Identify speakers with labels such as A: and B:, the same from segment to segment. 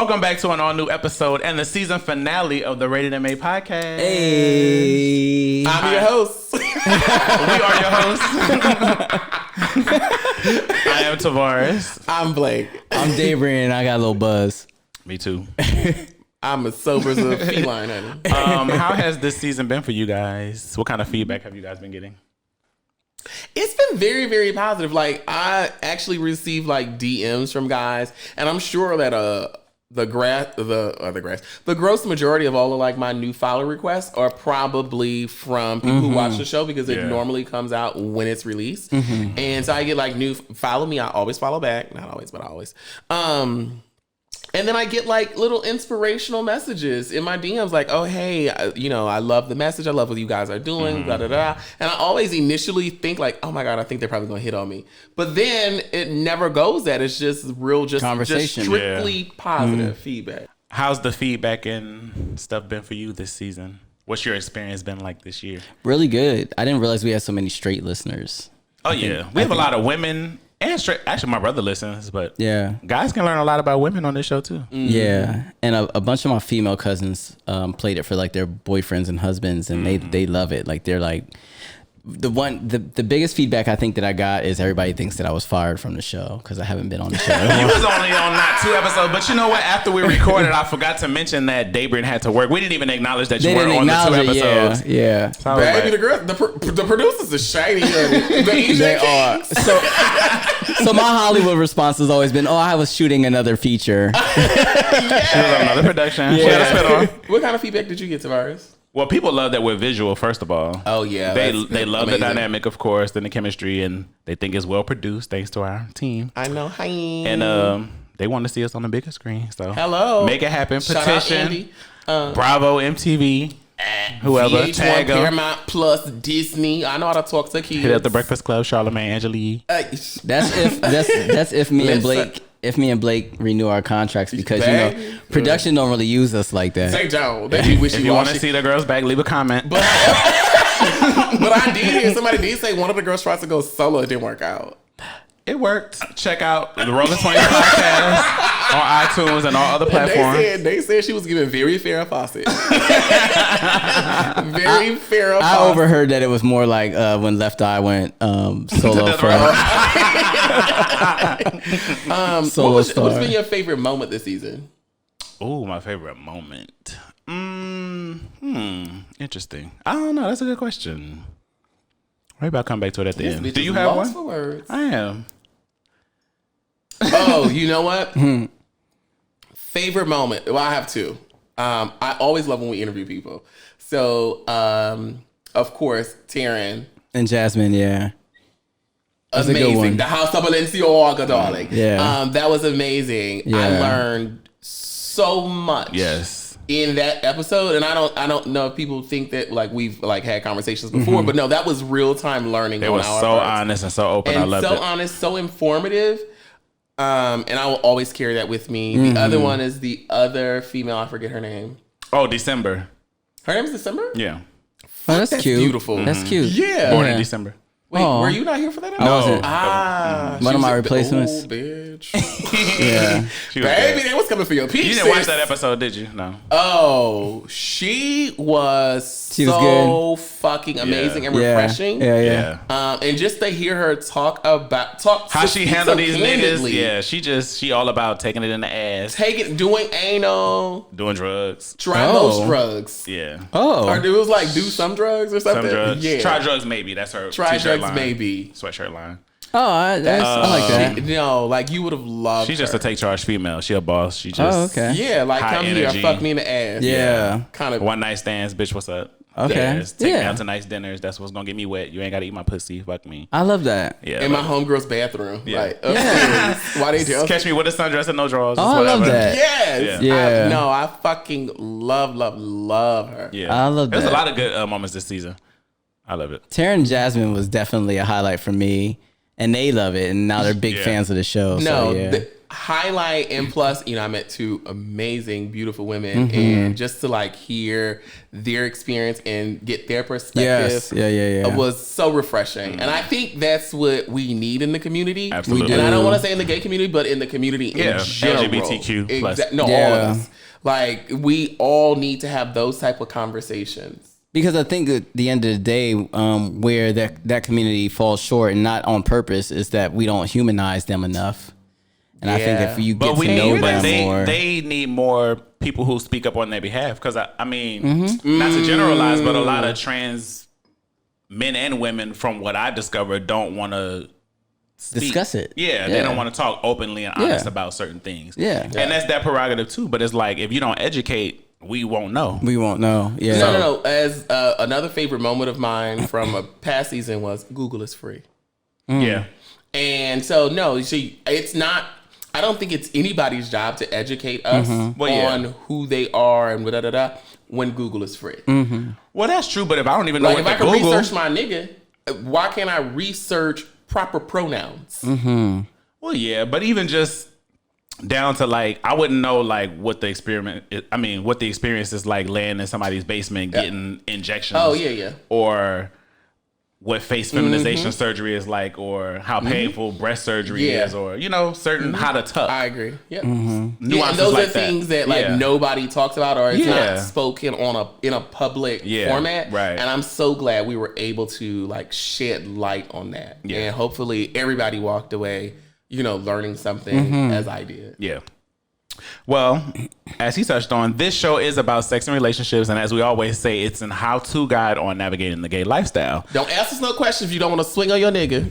A: Welcome back to an all-new episode and the season finale of the Rated MA podcast.
B: Hey.
C: I'm your host.
A: We are your hosts. I am Tavares.
C: I'm Blake.
B: I'm Dabrian and I got a little buzz.
A: Me too.
C: I'm as sober as a feline, honey.
A: How has this season been for you guys? What kind of feedback have you guys been getting?
C: It's been very, very positive. Like, I actually received like DMs from guys, and I'm sure that the gross majority of all of like my new follow requests are probably from people who watch the show because it normally comes out when it's released. And so I get like new follow me. I always follow back. Not always, but always. And then I get like little inspirational messages in my DMs like, oh, hey, I love the message. I love what you guys are doing, da, da, da. And I always initially think like, oh my God, I think they're probably going to hit on me. But then it never goes that. It's just real, just
B: conversation.
C: Just strictly positive feedback.
A: How's the feedback and stuff been for you this season? What's your experience been like this year?
B: Really good. I didn't realize we had so many straight listeners.
A: Oh, yeah. We have a lot of women and straight. Actually, my brother listens, but guys can learn a lot about women on this show too.
B: Yeah, and a bunch of my female cousins played it for like their boyfriends and husbands, and they love it. Like they're like the biggest feedback I think that I got is everybody thinks that I was fired from the show because I haven't been on the show.
A: You was only on not 2 episodes, but you know what? After we recorded, I forgot to mention that Dabrian had to work. We didn't even acknowledge that you weren't on the 2 episodes.
B: Yeah.
A: So
C: Baby, the producers are shady.
B: They are. So my Hollywood response has always been, I was shooting another feature.
A: She was on another production. She had a spin-off.
C: What kind of feedback did you get, Tavares?
A: Well, people love that we're visual, first of all.
C: Oh, yeah.
A: They love
C: amazing.
A: the dynamic, of course, and the chemistry, and they think it's well produced thanks to our team.
C: I know. Hi.
A: And they want to see us on the bigger screen. So
C: hello.
A: Make it happen.
C: Shout
A: Petition.
C: out Andy.
A: Bravo, MTV. Whoever.
C: VH1,
A: Tag 'em.
C: Paramount Plus, Disney. I know how to talk to kids.
A: Hit up the Breakfast Club, Charlamagne, Angela.
B: That's if me and Blake. If me and Blake renew our contracts, because production don't really use us like that.
C: They don't. They be wishy-washy.
A: If you want to see the girls back, leave a comment.
C: But I did hear somebody did say one of the girls tried to go solo. It didn't work out.
A: It worked. Check out the Rolling 20 podcast on iTunes and all other platforms.
C: They said she was giving very Farrah Fawcett. Very Farrah Fawcett.
B: I overheard that it was more like when Left Eye went solo for solo
C: what's
B: star.
C: been your favorite moment this season?
A: Oh, my favorite moment. Interesting. I don't know. That's a good question. Maybe I'll come back to it at the end. Do you have one?
C: For words.
A: I am.
C: Oh, you know what? Favorite moment. Well, I have 2. I always love when we interview people. So, of course, Taryn.
B: And Jasmine, yeah. That's
C: Amazing. The House of Balenciaga, darling.
B: Yeah.
C: That was amazing.
B: Yeah.
C: I learned so much.
A: Yes.
C: In that episode, and I don't know if people think that like we've like had conversations before, but no, that was real time learning.
A: It was so honest and so open.
C: And
A: I loved it.
C: So honest, so informative. And I will always carry that with me. The other one is the other female. I forget her name.
A: Oh, December.
C: Her name is December?
A: Yeah.
B: Oh, that's cute.
C: Beautiful.
B: That's cute.
C: Yeah.
A: Born in December.
C: Wait,
B: Aw.
C: were you not here for that?
B: I wasn't.
C: One
B: of my replacements.
C: Oh, bitch.
B: Yeah.
A: She was
C: Baby,
A: good.
C: they was coming for your peach.
A: You didn't watch that episode, did you? No.
C: Oh, she was so fucking amazing and refreshing.
B: Yeah.
C: And just to hear her talk
A: How she handled these
C: candidly.
A: niggas. Yeah, she all about taking it in the ass.
C: Doing anal.
A: Doing drugs.
C: Try most drugs.
A: Yeah.
B: Oh.
C: Or it was like do some drugs or something.
A: Some drugs.
C: Yeah.
A: Try drugs maybe. That's her
C: Try
A: t-shirt
C: drugs
A: line.
C: maybe.
A: Sweatshirt line.
B: Oh, I like that.
C: No, like you would have loved
A: She's
C: her.
A: just a take charge female. She a boss. She just
B: Okay.
C: Yeah, like
A: high
C: come
A: energy.
C: here, fuck me in the ass.
B: Yeah.
C: Kind of.
A: one night stands, bitch. What's up?
B: Okay.
A: Yes, take me
B: Yeah.
A: out to nice dinners. That's what's gonna get me wet. You ain't gotta eat my pussy. Fuck me.
B: I love that.
A: Yeah.
C: In my homegirl's bathroom.
A: Yeah.
C: Like, upstairs. Why they do?
A: Catch me with a sundress and no drawers.
B: Oh,
A: just
B: I love
A: whatever.
B: that.
C: Yes.
B: Yeah.
C: I fucking love her.
A: Yeah.
B: I love
A: There's
B: that.
A: a lot of good moments this season. I love it.
B: Taryn and Jasmine was definitely a highlight for me, and they love it, and now they're big fans of the show.
C: No,
B: so, yeah.
C: highlight, and plus, I met two amazing, beautiful women, and just to like hear their experience and get their perspective, was so refreshing. And I think that's what we need in the community.
A: Absolutely.
C: And I don't want to say in the gay community, but in the community in general.
A: LGBTQ plus.
C: All of us. Like, we all need to have those type of conversations.
B: Because I think at the end of the day, where that community falls short, and not on purpose, is that we don't humanize them enough. And I think if you get to know them more,
A: they need more people who speak up on their behalf. Because I mean, not to generalize, but a lot of trans men and women, from what I discovered, don't want to
B: discuss it.
A: Yeah, they don't want to talk openly and honest about certain things. Yeah, and that's their prerogative too. But it's like, if you don't educate, we won't know.
B: We won't know. Yeah.
C: No. As another favorite moment of mine from a past season was Google is free.
A: Yeah.
C: And so, no, see, it's not, I don't think it's anybody's job to educate us on who they are and when Google is free.
A: Well, that's true, but if I don't even know
C: what if I can research my nigga, why can't I research proper pronouns?
A: Well, yeah, but even just down to like, I wouldn't know like what the experience is like laying in somebody's basement getting injections.
C: Oh, yeah.
A: Or what face feminization surgery is like, or how painful breast surgery is, or certain how to tuck.
C: I agree. Yeah,
A: nuances
C: and those
A: like
C: are things that like nobody talks about, or it's not spoken in a public format.
A: Right.
C: And I'm so glad we were able to like shed light on that, and hopefully everybody walked away, learning something as I did.
A: Yeah. Well, as he touched on, this show is about sex and relationships, and as we always say, it's an how-to guide on navigating the gay lifestyle.
C: Don't ask us no questions if you don't want to swing on your nigga.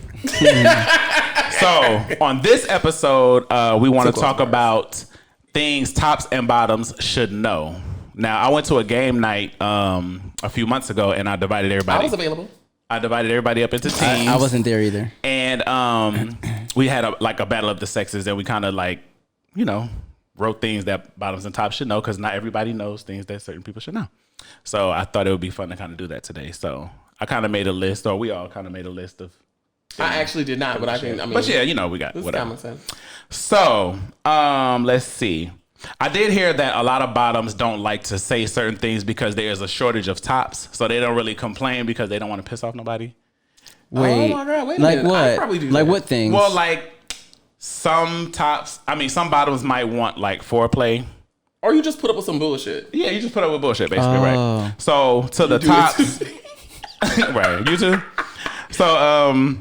A: So, on this episode, we want to talk about things tops and bottoms should know. Now, I went to a game night a few months ago, and I divided everybody.
C: I was available.
A: I divided everybody up into teams.
B: I wasn't there either.
A: And we had a battle of the sexes, and we kind of like, wrote things that bottoms and tops should know, because not everybody knows things that certain people should know. So I thought it would be fun to kind of do that today. So I kind of made a list, or we all kind of made a list of.
C: I actually did not, but
A: but yeah, we got
C: this
A: whatever.
C: Common sense.
A: So let's see. I did hear that a lot of bottoms don't like to say certain things because there's a shortage of tops, so they don't really complain because they don't want to piss off nobody.
B: Wait,
C: oh my God, wait a
B: like
C: minute.
B: what?
C: I probably do
B: like
C: that.
B: What things?
A: Well, like. Some bottoms might want like foreplay.
C: Or you just put up with some bullshit.
A: Yeah, you just put up with bullshit, basically, right? So to the tops, right? You too. So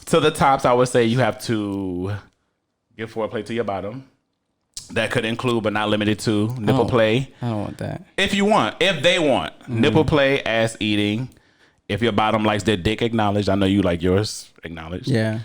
A: to the tops, I would say you have to give foreplay to your bottom. That could include, but not limited to, nipple play.
B: I don't want that.
A: If they want nipple play, ass eating. If your bottom likes their dick acknowledged, I know you like yours acknowledged.
B: Yeah.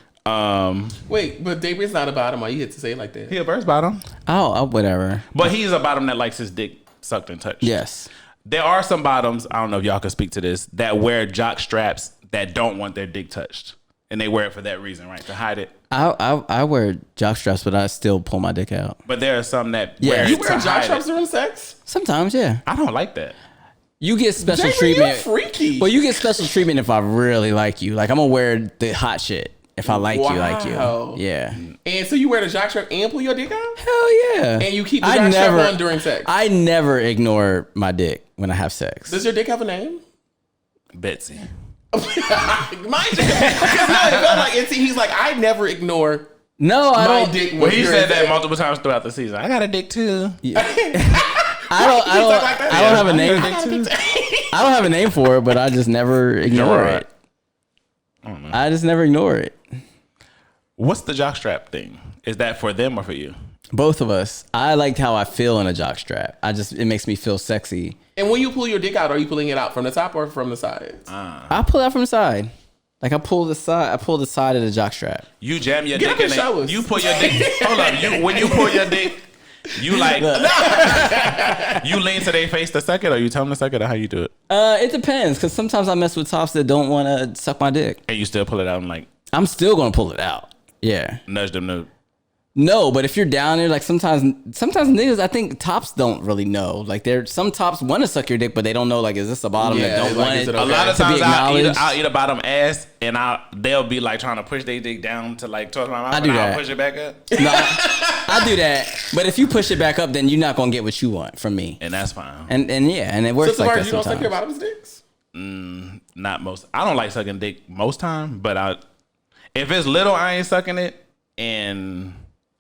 C: Wait, but David's not a bottom. Why you had to say it like that?
A: He a first bottom.
B: Oh, whatever.
A: But he's a bottom that likes his dick sucked and touched.
B: Yes.
A: There are some bottoms, I don't know if y'all can speak to this, that wear jock straps that don't want their dick touched. And they wear it for that reason, right? To hide it.
B: I wear jock straps, but I still pull my dick out.
A: But there are some that wear it
C: You wear
A: to
C: jock
A: hide
C: straps
A: it.
C: during sex?
B: Sometimes, yeah.
A: I don't like that.
B: You get special
C: David,
B: treatment.
C: you're freaky.
B: Well, you get special treatment if I really like you. Like, I'm going to wear the hot shit. If I like you, yeah.
C: And so you wear the jock strap and pull your dick out?
B: Hell yeah.
C: And you keep the jock strap on during sex?
B: I never ignore my dick when I have sex.
C: Does your dick have a name?
A: Betsy.
C: Mind you, because it felt like he's like, I never ignore.
B: No, I don't.
C: Dick
A: well, he said that multiple times throughout the season. I got a dick too.
B: Yeah. I don't have a name. I don't have a name for it, but I just never ignore it. I just never ignore it.
A: What's the jockstrap thing? Is that for them or for you?
B: Both of us. I liked how I feel in a jockstrap. It makes me feel sexy.
C: And when you pull your dick out, are you pulling it out from the top or from the sides?
B: I pull it out from the side. Like I pull the side of the jockstrap.
A: You jam your dick in it. You pull your dick. Hold up. When you pull your dick, you like you lean to their face to suck it, or you tell them to suck it, or how you do it?
B: It depends, because sometimes I mess with tops that don't want to suck my dick,
A: and you still pull it out and like
B: I'm still gonna pull it out. Yeah,
A: nudge them to
B: No, but if you're down there, like sometimes niggas, I think tops don't really know. Like some tops want to suck your dick, but they don't know, like, is this a bottom that don't want it?
A: A lot of times I'll eat a bottom ass and they'll be like trying to push their dick down to like towards my mouth. I'll push it back up.
B: No, I do that. But if you push it back up, then you're not gonna get what you want from me.
A: And that's fine.
B: And it works
C: so
B: like that
C: you
B: sometimes.
C: don't suck your bottom's dicks?
A: Not most. I don't like sucking dick most time, but if it's little, I ain't sucking it. And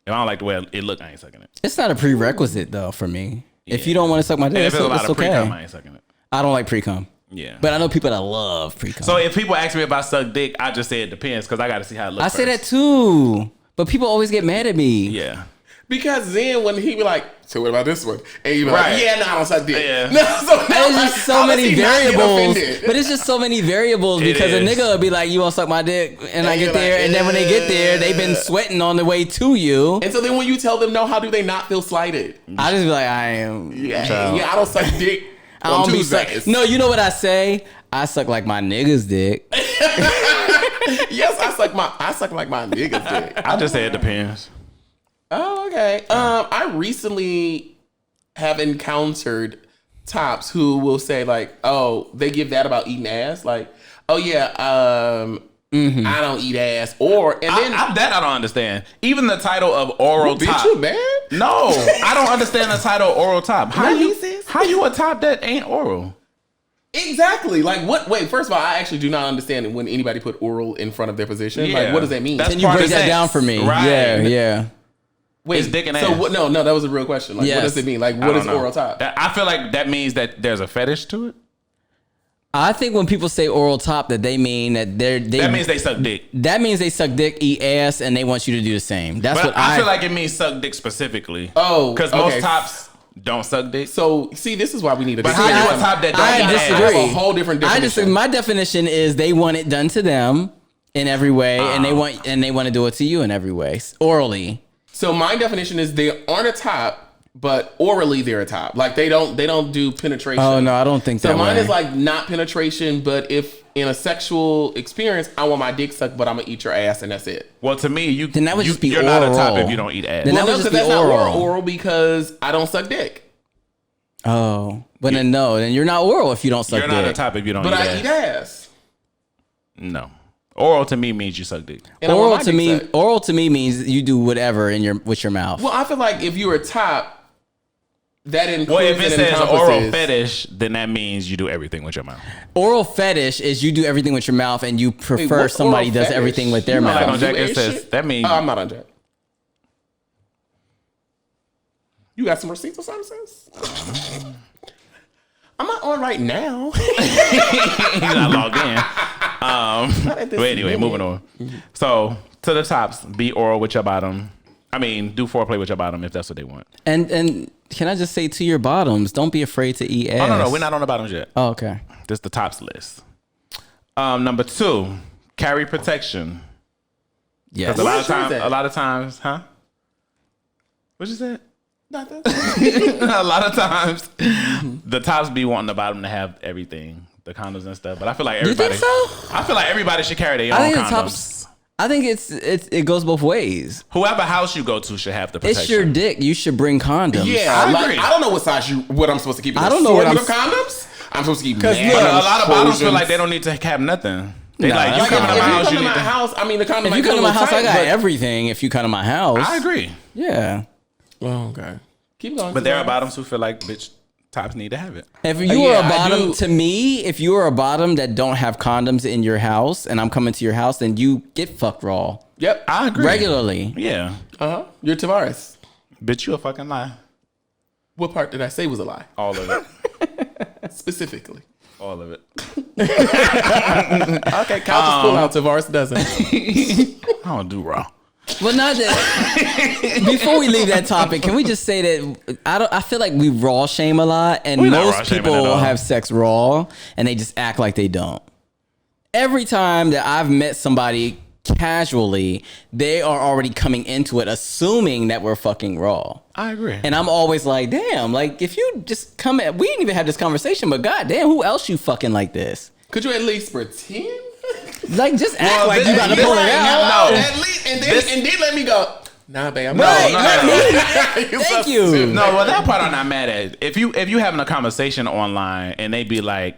A: if I don't like the way it look, I ain't sucking it.
B: It's not a prerequisite though for me. Yeah. If you don't want to suck my dick,
A: if it's a lot
B: it's
A: of
B: okay.
A: pre-cum, I ain't sucking it.
B: I don't like pre-cum.
A: Yeah.
B: But I know people that love pre-cum.
A: So if people ask me if I suck dick, I just say it depends because I got to see how it looks.
B: I say that too. But people always get mad at me.
A: Yeah.
C: Because then when he be like, so what about this one? And you be like, yeah, no, I don't suck dick.
A: Yeah.
C: No, so
B: There's just so many variables. But it's just so many variables because a nigga will be like, you want to suck my dick? And I get there. And then when they get there, they've been sweating on the way to you.
C: And so then when you tell them no, how do they not feel slighted?
B: I just be like, I am.
C: Yeah, I don't suck dick.
B: I don't be suck. No, you know what I say? I suck like my nigga's dick.
C: Yes, I suck like my nigga's dick.
A: I just say it depends.
C: Oh, okay. I recently have encountered tops who will say like, oh, they give that about eating ass. Like, oh yeah, I don't eat ass. Or and then
A: that I don't understand. Even the title of oral top.
C: Bitch, you mad?
A: No, I don't understand the title oral top. How you a top that ain't oral?
C: Exactly. Like what? Wait. First of all, I actually do not understand when anybody put oral in front of their position.
A: Yeah.
C: Like, what does that mean?
B: Can you break that down for me?
A: Right.
B: Yeah.
C: Wait,
A: it's dick and
C: so
A: ass.
C: what? No, that was a real question. Like,
B: Yes.
C: what does it mean? Like, what is oral top?
A: I feel like that means that there's a fetish to it.
B: I think when people say oral top, that they mean that that
A: means they suck dick.
B: That means they suck dick, eat ass, and they want you to do the same. That's
A: but
B: what
A: I feel like it means suck dick specifically.
C: Oh,
A: because most tops don't suck dick.
C: So see, this is why we need a.
A: But how you a top that don't eat ass?
C: I have a whole different definition.
B: My definition is they want it done to them in every way, and they want to do it to you in every way, orally.
C: So my definition is they aren't a top, but orally they're a top. Like they don't do penetration.
B: Oh no, I don't think so.
C: So mine is like not penetration, but if in a sexual experience I want my dick sucked, but I'm gonna eat your ass and that's it.
A: Well, to me,
B: then that would just be
A: you're
B: oral.
A: not a top if you don't eat ass.
B: Then
C: well,
B: that would
C: no,
B: just be
C: that's
B: oral.
C: not oral because I don't suck dick.
B: Oh, but then you're not oral if you don't suck dick.
A: You're not a top if you don't eat ass.
C: But I eat ass.
A: No. Oral to me means you suck dick.
B: Oral to me means you do whatever with your mouth.
C: Well, I feel like if you're a top, that includes.
A: Well, if it says oral fetish, then that means you do everything with your mouth.
B: Oral fetish is you do everything with your mouth, and you prefer somebody does everything with their mouth.
A: Like on Jack, it says that means.
C: I'm not on Jack. You got some receipts or something, sis? I'm not on right now.
A: He's not logged in. But anyway, moving on. So to the tops, be oral with your bottom. I mean, do foreplay with your bottom if that's what they want.
B: And can I just say to your bottoms, don't be afraid to eat ass.
A: Oh no, we're not on the bottoms yet.
B: Oh, okay.
A: This is the tops list. Number 2, carry protection.
B: Yes.
A: A lot of times, huh? What you said?
C: Nothing.
A: A lot of times, the tops be wanting the bottom to have everything, the condoms and stuff. But I feel like everybody.
B: You think so?
A: I feel like everybody should carry their own condoms.
B: I think it goes both ways.
A: Whoever house you go to should have the protection.
B: It's your dick. You should bring condoms.
C: Yeah, I agree. I don't know what I'm supposed to keep.
B: I don't know what I'm
C: condoms. I'm supposed to keep.
A: Because a lot of bottoms feel like they don't need to have nothing. They like you come to my house.
C: I mean, the condom.
B: If you come to my house, I got everything. If you come to my house,
A: I agree.
B: Yeah.
C: Well, okay. Keep going.
A: But there are bottoms who feel like bitch tops need to have it.
B: If you are a bottom, to me, if you are a bottom that don't have condoms in your house, and I'm coming to your house, then you get fucked raw.
C: Yep,
A: I agree.
B: Regularly.
A: Yeah.
C: You're Tavares.
A: Bitch, you a fucking lie.
C: What part did I say was a lie?
A: All of it.
C: Specifically.
A: All of it.
C: Okay, Kyle just pull out. Tavares doesn't.
A: I don't do raw.
B: Well, not that. Before we leave that topic, can we just say that I feel like we raw shame a lot, and most people have sex raw, and they just act like they don't. Every time that I've met somebody casually, they are already coming into it assuming that we're fucking raw.
A: I agree.
B: And I'm always like, damn, like if you just come at, we didn't even have this conversation, but goddamn, who else you fucking like this?
C: Could you at least pretend?
B: Like just act like you got to pull it out.
C: No, at least, and then let me go. Nah, babe. I'm
A: No.
B: Thank you.
A: No, well, that part I'm not mad at. If you having a conversation online and they be like,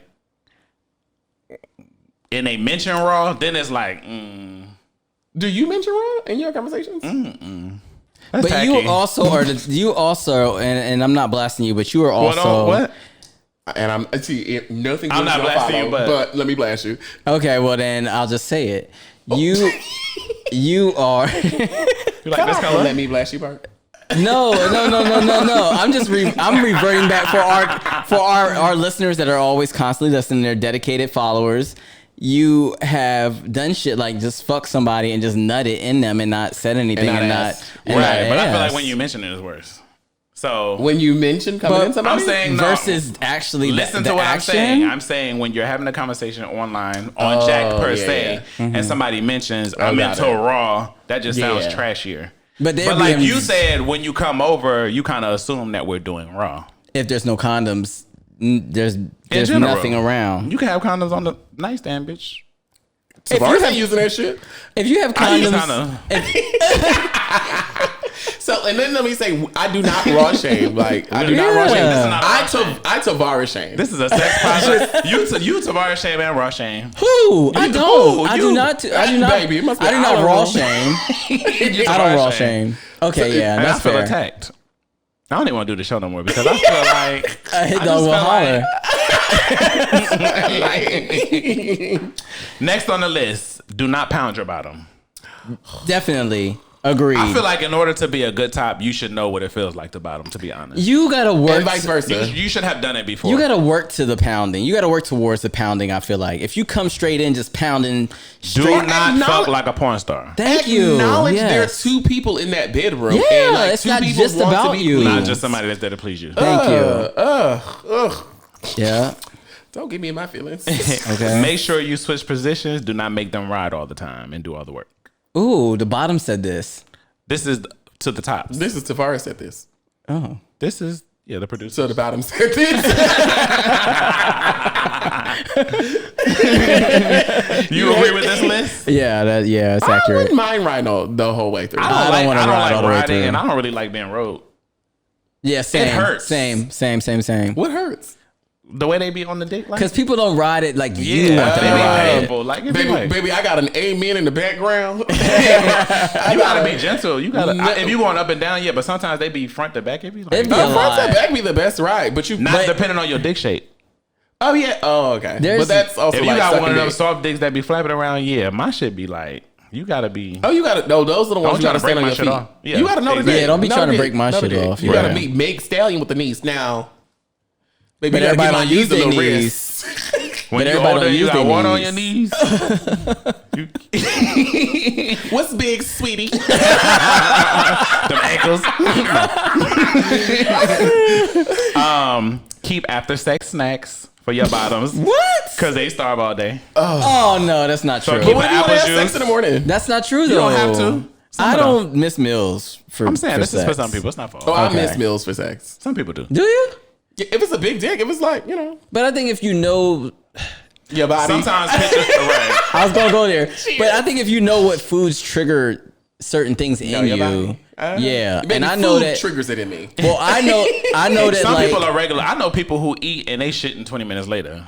A: and they mention raw, then it's like,
C: Do you mention raw in your conversations?
B: But
A: tacky.
B: you also, and I'm not blasting you, but you are also.
A: What?
C: And I'm nothing.
A: I'm not blasting you, but
C: let me blast you.
B: Okay, well then I'll just say it. You are.
A: You like this color?
C: Let me blast you, Bart.
B: No. I'm reverting back for our listeners that are always constantly listening. They're dedicated followers. You have done shit like just fuck somebody and just nut it in them and not said anything and not
A: but I feel like when you mention it is worse. So
C: when you mention coming in somebody,
A: I'm saying no.
B: versus actually
A: listen
B: the
A: to what
B: action?
A: I'm saying. I'm saying when you're having a conversation online on Jack per se, and somebody mentions I'm into raw, that just sounds trashier. But like you said, when you come over, you kind of assume that we're doing raw.
B: If there's no condoms, there's nothing around.
A: You can have condoms on the nightstand, bitch.
C: If you have using that shit,
B: if you have condoms,
C: so and then let me say, I do not raw shame. Like I do not raw shame. This is not I Tavares shame.
A: This is a sex podcast. you Tavares shame and raw shame.
B: Who? I don't. I do not.
C: Baby, it must be
B: I do not raw shame. I don't raw shame. Okay,
A: so,
B: yeah, that's
A: I feel
B: fair.
A: attacked. I don't even want to do the show no more because I feel like
B: I hit dog with holler.
A: Next on the list, do not pound your bottom.
B: Definitely. Agreed.
A: I feel like in order to be a good top, you should know what it feels like to bottom, to be honest.
B: You gotta work.
C: And vice versa.
A: You should have done it before.
B: You gotta work to the pounding. You gotta work towards the pounding, I feel like. If you come straight in just pounding
A: do not fuck like a porn star.
B: Thank you.
C: Acknowledge there are two people in that bedroom.
B: Yeah,
C: and like
B: it's
C: two
B: not
C: people
B: just
C: want
B: about
C: to be
B: you.
C: pleased.
A: Not just somebody that's there to please you.
B: Thank you. Yeah.
C: Don't get me in my feelings.
B: Okay.
A: Make sure you switch positions. Do not make them ride all the time and do all the work.
B: Ooh, the bottom said this.
A: This is to the tops.
C: This is Tavares said this.
B: Oh.
A: This is, the producer.
C: So the bottom said this.
A: You agree with this list?
B: Yeah, it's
C: I
B: accurate.
C: wouldn't mind riding the whole way through.
B: I don't want to ride all the way
A: riding,
B: through.
A: and I don't really like being rode.
B: Yeah, same.
A: It hurts.
B: Same.
C: What hurts?
A: The way they be on the dick, like
B: Because people don't ride it like you want them
A: they
B: to
A: be
B: ride it.
A: painful. Like,
C: Baby, I got an amen in the background.
A: you gotta be gentle. You gotta if you going up and down, but sometimes they be front to back. It be like
B: It'd be a
C: Front
B: lot.
C: to back be the best ride, but
A: not depending on your dick shape.
C: Oh yeah. Oh okay.
B: There's-
C: But that's also
A: If you
C: like
A: got one of
C: sucking
A: them
C: dick.
A: soft dicks that be flapping around, my shit be like, you gotta be.
C: Oh, you gotta no. Those are the ones
A: Don't
C: you
A: try
C: gotta
A: to
C: stand
A: break
C: on your
A: my
C: feet.
A: shit off. Yeah,
C: You gotta know the
A: exactly.
C: dick.
B: Yeah, don't be
C: Know
B: trying
C: the
B: to
C: dick.
B: break my
C: Know the
B: shit
C: dick.
B: off.
C: You
B: Yeah.
C: gotta be Meg Stallion with the knees now. Baby,
B: But
C: you gotta
B: everybody
C: get
B: don't use
C: my
B: their
C: little
B: knees.
C: wrist.
A: When
B: But
A: you
B: everybody
A: older,
B: don't
A: you
B: use
A: got
B: their
A: one on
B: knees.
A: your knees.
C: What's big, sweetie?
A: Them ankles. Keep after sex snacks for your bottoms.
B: What?
A: Because they starve all day.
B: Oh no, that's not true.
A: keep
C: What do you want to have sex in the morning?
B: That's not true though.
A: You don't have to. Some
B: I
A: of them.
B: don't miss meals for.
A: I'm saying
B: for
A: this is for
B: sex.
A: some people. It's not for
C: Oh,
A: all.
C: I miss meals for sex.
A: Some people do.
B: Do you?
C: Yeah, if it's a big dick, if it's like,
B: But I think if you know,
C: your body.
A: Sometimes pictures right.
B: I was gonna go there. But I think if you know what foods trigger certain things in
C: your
B: you,
C: body.
B: yeah,
C: Baby,
B: and I know
C: food
B: that.
C: triggers it in me.
B: Well, I know that
A: Some
B: like
A: people are regular. I know people who eat and they shit in 20 minutes later.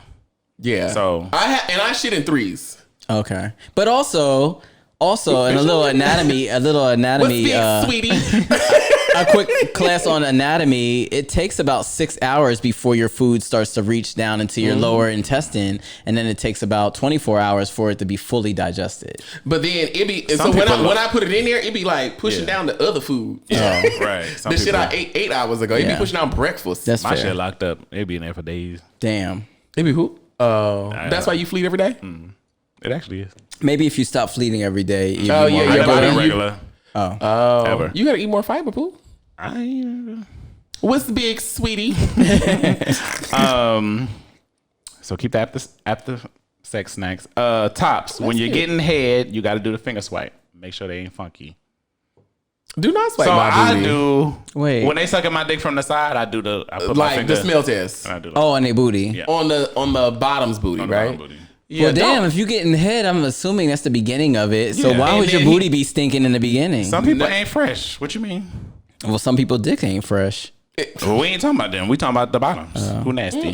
C: Yeah.
A: So
C: I shit in threes.
B: okay, but also and a little anatomy,
C: What's big, sweetie?
B: a quick class on anatomy. It takes about 6 hours before your food starts to reach down into your lower intestine, and then it takes about 24 hours for it to be fully digested.
C: But then it be
A: Some
C: so when
A: people
C: I put it in there, it be like pushing down the other food.
A: yeah, right. Some
C: The shit
A: people-
C: I ate 8 hours ago. It be
B: Yeah.
C: pushing down breakfast.
B: That's
A: my
B: fair.
A: shit locked up. It be in there for days.
B: Damn.
C: it be who? Oh, that's why you fleet every day.
A: It actually is.
B: Maybe if you stop fleeting every day. You'd
C: Oh,
B: be
C: yeah,
B: more
A: I
C: your
A: never
C: body-
A: been regular.
C: Oh,
A: Ever.
C: you gotta eat more fiber, poo. What's big, sweetie?
A: So keep the after sex snacks. Tops. When you're getting head, you got to do the finger swipe. Make sure they ain't funky.
C: Do not swipe
A: So
C: my
A: I
C: booty.
B: Wait.
A: When they sucking my dick from the side, I put my
C: Like
A: finger.
C: the smell test
A: And I do
B: Oh, and a booty.
A: Yeah.
C: on the bottom's booty,
A: on the
C: right?
A: bottom booty.
C: Yeah,
B: well, damn, if you get in head, I'm assuming that's the beginning of it. So
A: Yeah.
B: why
A: And
B: would your booty be stinking in the beginning?
A: Some people ain't fresh. What you mean?
B: Well, some people dick ain't fresh.
A: Well, we ain't talking about them. We talking about the bottoms. Who nasty?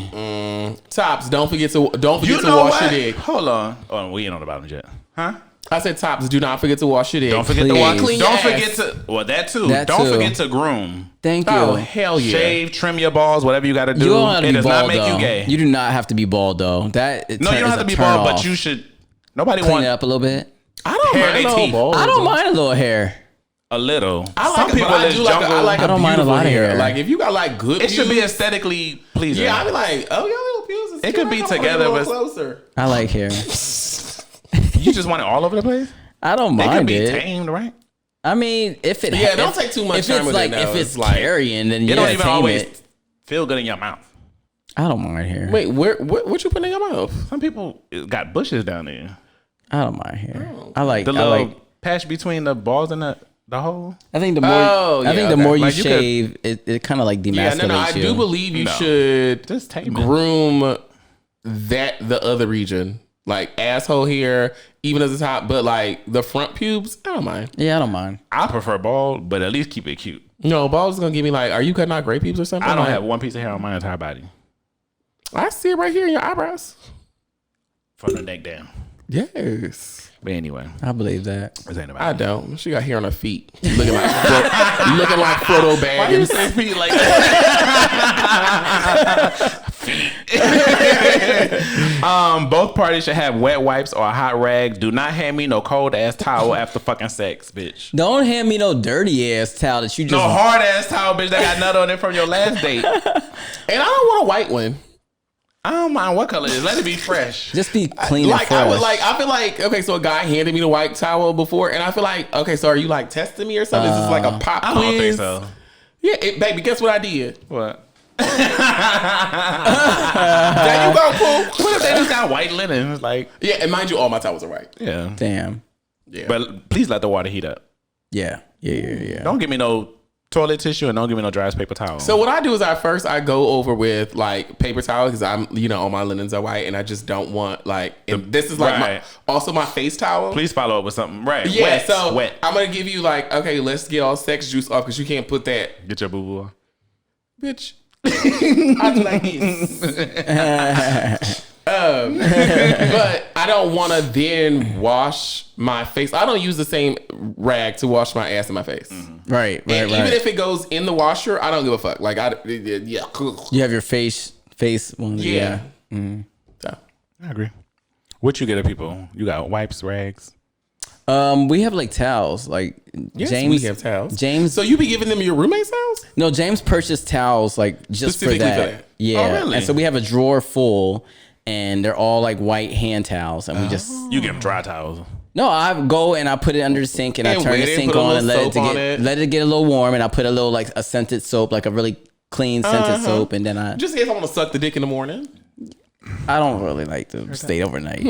C: Tops, don't forget to wash your dick.
A: Hold on. Oh, we ain't on the bottoms yet. Huh?
C: I said tops, do not forget to wash your dick.
A: Don't forget
B: Please.
A: to wash.
C: Clean
A: Don't
C: your
A: forget
C: ass.
A: to. Well, that too.
B: That
A: Don't
B: too.
A: forget to groom.
B: Thank you.
C: Oh, hell yeah.
A: Shave, trim your balls, whatever you got to do.
B: You don't have to
A: It
B: be
A: does
B: bald,
A: not make
B: though.
A: you gay.
B: You do not have to be bald, though. That
A: No, you don't have to be bald, but you should. Nobody
B: clean
A: want
B: it up a little bit.
C: I don't
A: Hair
C: mind
A: they
C: no
A: teeth.
C: balls.
B: I don't mind a little hair.
A: a little.
C: I like
A: Some
C: it,
A: people
C: but I
A: is
C: do like
A: jungle.
C: I like
B: I don't mind a
C: beautiful
B: lot of hair.
C: Like if you got like good
A: It should be
C: pubes,
A: aesthetically pleasing.
C: yeah, I'd be like, oh, your little pubes. Is
A: It
C: cute.
A: could be
C: I wanna
A: together,
C: get a little
A: but-
C: closer.
B: I like hair.
A: You just want it all over the place.
B: I don't
A: It could
B: mind
A: be
B: it.
A: tamed, right?
B: I mean, if it
C: Yeah, don't take too much
B: if
C: time
B: it's
C: with
B: like
C: it, though.
B: if it's
C: It's like-
B: carrying, then
A: It
B: yeah,
A: don't even
B: tame
A: always
B: it.
A: feel good in your mouth.
B: I don't mind hair.
C: Wait, what you putting in your mouth?
A: Some people got bushes down there.
B: I don't mind hair. I like.
A: The
B: I
A: little
B: like.
A: patch between the balls and the hole.
B: I think the more.
C: Oh,
B: I think
C: yeah,
B: the
C: okay.
B: more you
A: Like, you could-
B: shave, it kind of like demasculates
C: Yeah, no, I
B: you.
C: do believe you
A: No.
C: should
A: Just tame it.
C: groom the other region, like asshole hair, even as the top, but like the front pubes, I don't mind.
B: Yeah, I don't mind.
A: I prefer bald, but at least keep it cute.
C: No, balls is gonna give me like, are you cutting out gray pubes or something?
A: I don't
C: Like,
A: have one piece of hair on my entire body
C: I see it right here in your eyebrows.
A: from the neck down.
C: Yes.
A: But anyway,
B: I believe that.
A: this ain't about
C: I
A: it.
C: don't. She got hair on her feet, looking like looking like Frodo Baggins.
A: feet like that? Both parties should have wet wipes or a hot rag. Do not hand me no cold ass towel after fucking sex, bitch.
B: Don't hand me no dirty ass towel that you just.
A: No hard ass towel, bitch, that got nut on it from your last date.
C: And I don't want a white one.
A: I don't mind what color it is. Let it be fresh.
B: Just be clean
C: Like
B: and
C: I
B: fresh.
C: would like. I feel like okay. So a guy handed me the white towel before, and I feel like okay. So are you like testing me or something? Is this like a pop
A: I
C: quiz?
A: don't think so.
C: Yeah, baby. Guess what I did?
A: What?
C: There you go, Pooh.
A: What if they just got white linen? It's like,
C: Yeah, and mind you, all my towels are white.
A: yeah.
B: Damn.
C: Yeah,
A: But please let the water heat up.
B: Yeah. Yeah.
A: Don't give me no toilet tissue and don't give me no dry as paper towel.
C: So what I do is I go over with like paper towel because I'm all my linens are white and I just don't want like and this is like
A: Right.
C: also my face towel.
A: please follow up with something. Right.
C: Yeah,
A: Wet.
C: so
A: Wet.
C: I'm gonna give you like okay, let's get all sex juice off because you can't put that,
A: Get your boo boo on.
C: bitch. I do like this. But I don't want to then wash my face. I don't use the same rag to wash my ass and my face.
B: Right.
C: And even if it goes in the washer, I don't give a fuck. Like yeah.
B: You have your face ones.
C: Yeah.
A: I agree. What you get at people? You got wipes, rags.
B: We have like towels. Like
C: Yes,
B: James.
C: we have towels.
B: James.
C: So you be giving them your roommate's towels?
B: No, James purchased towels like just for
C: Specifically
B: that.
C: for that?
B: Yeah.
A: Oh, really?
B: And so we have a drawer full, and they're all like white hand towels, and we just.
A: You get them dry towels.
B: No, I go and I put it under the sink and I
C: And
B: turn
C: wait
B: the
C: it,
B: sink
C: put a
B: on and
C: little soap on
B: let it get a little warm, and I put a little like a scented soap, like a really clean scented soap, and then
C: Just in case I want to suck the dick in the morning.
B: I don't really like to stay overnight.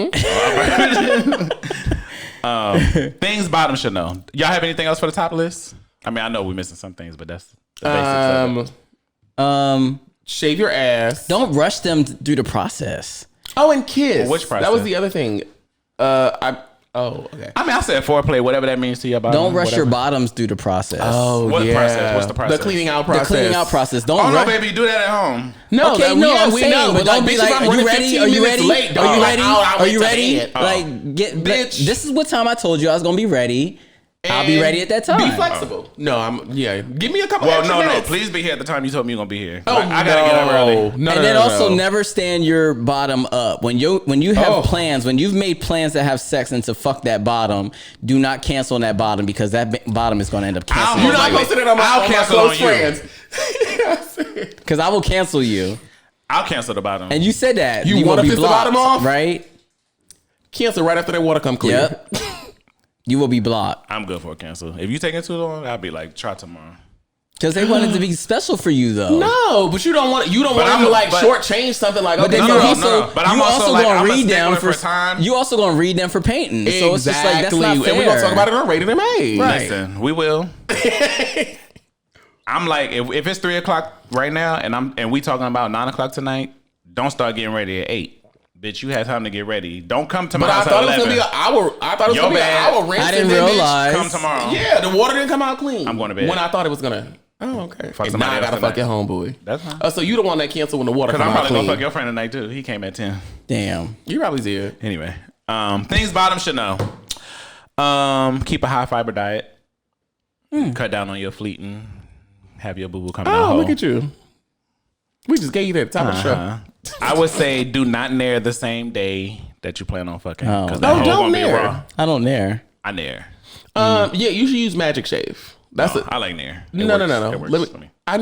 A: Things bottom should know. Y'all have anything else for the top list? I mean, I know we're missing some things, but that's the basics of it.
C: Shave your ass.
B: Don't rush them through the process.
C: Oh, and kiss.
A: Well, which process?
C: That was the other thing. Okay.
A: I mean, I said foreplay, whatever that means to your body.
B: Don't rush your
A: whatever.
B: bottoms through the process.
A: What process? What's the process?
C: The cleaning out
B: the
C: process.
B: cleaning out process. Don't
A: Oh no,
B: rush.
A: baby, do that at home.
C: No,
B: Okay,
C: that-
B: no,
C: yeah,
B: I'm
C: we
B: saying,
C: know,
B: but don't
C: like,
B: be
C: bitch,
B: like,
C: if I'm
B: are you
C: running
B: ready?
C: 15
B: Are you
C: minutes
B: ready?
C: late,
B: Are
C: dog,
B: you
C: like,
B: ready?
C: I'll
B: Are
C: wait
B: you
C: till
B: ready?
C: the end.
B: Like, get,
C: Bitch.
B: This is what time I told you I was gonna be ready. I'll be ready at that time.
C: Be flexible. No, give me a couple
A: Well,
C: extra
A: no,
C: minutes.
A: please be here at the time you told me you're gonna be here.
C: Oh,
A: I gotta get up early.
C: No,
B: And then also never stand your bottom up. When you have plans, when you've made plans to have sex and to fuck that bottom, do not cancel on that bottom because that bottom is going to end up canceling.
C: You're not
A: Like,
C: posting it on
A: I'll
C: my
A: cancel
C: close
A: on you.
C: friends.
B: Because I will cancel you.
A: I'll cancel the bottom.
B: And you said that.
C: You
B: gonna
C: wanna
B: be
C: piss the bottom
B: blocked,
C: off?
B: right?
C: Cancel right after that water come clear.
B: Yep. You will be blocked.
A: I'm good for a cancel. If you taking too long, I'll be like, try tomorrow.
B: Because they wanted to be special for you, though.
C: No, but you don't want to
A: I'm-
C: like
A: but-
C: shortchange something like.
B: But
C: Okay,
B: then
A: No,
B: you
A: no,
B: also,
A: no. But I'm
B: you
A: also
B: also
A: like,
B: gonna
A: I'm a
B: read them
A: stickler
B: for
A: for time.
B: You also gonna read them for painting. So it's just like that's not fair.
C: And we're gonna talk about it on Rated MA.
B: Right.
A: Listen, we will. I'm like, if it's 3:00 right now, and we talking about 9:00 tonight, don't start getting ready at 8. Bitch, you had time to get ready. Don't come to my
C: But
A: house
C: I thought it was
A: at
C: gonna be
A: 11.
C: an hour. I thought it was gonna be an hour.
B: I didn't realize.
A: Come tomorrow.
C: Yeah, the water didn't come out clean.
A: I'm going to bed.
C: When I thought it was gonna. Oh, okay.
A: Fuck
C: And now
A: somebody
C: I gotta
A: else
C: fuck
A: tonight.
C: your homeboy.
A: That's fine.
C: So you the one that canceled when the water
A: Because
C: come
A: I'm
C: out
A: probably
C: clean.
A: going to fuck your friend tonight, too. He came at 10.
B: Damn.
C: You probably did.
A: Anyway. Things bottom should know. Keep a high fiber diet. Cut down on your fleeting. Have your boo-boo come in the
C: Oh,
A: hole.
C: look at you. We just gave you that at the top of the show.
A: I would say do not nair the same day that you plan on fucking.
B: Oh.
A: Because
C: No,
A: that
C: don't
A: whole gonna be
C: nair.
A: raw.
B: I don't dare.
A: I nair.
C: Yeah, you should use Magic Shave. That's
A: I like nair. It
C: No.
A: works. It
C: Let
A: works for
C: me.
A: me.
C: I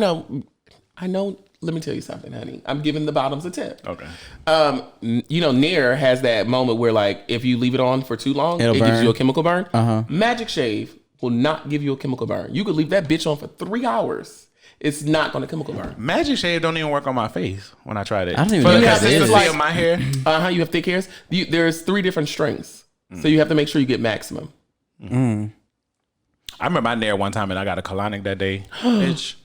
C: know. Let me tell you something, honey. I'm giving the bottoms a tip.
A: Okay.
C: Nair has that moment where, like, if you leave it on for too long,
B: It'll
C: it gives
B: burn.
C: you a chemical burn.
B: Uh-huh.
C: Magic Shave will not give you a chemical burn. You could leave that bitch on for 3 hours. It's not going to chemical burn.
A: Magic Shave don't even work on my face when I tried it.
B: I don't even
A: For
B: know
A: the
B: what that is.
A: consistency of my hair.
C: You have thick hairs. There's 3 different strengths. So you have to make sure you get maximum.
A: I remember I nair one time and I got a colonic that day. Bitch.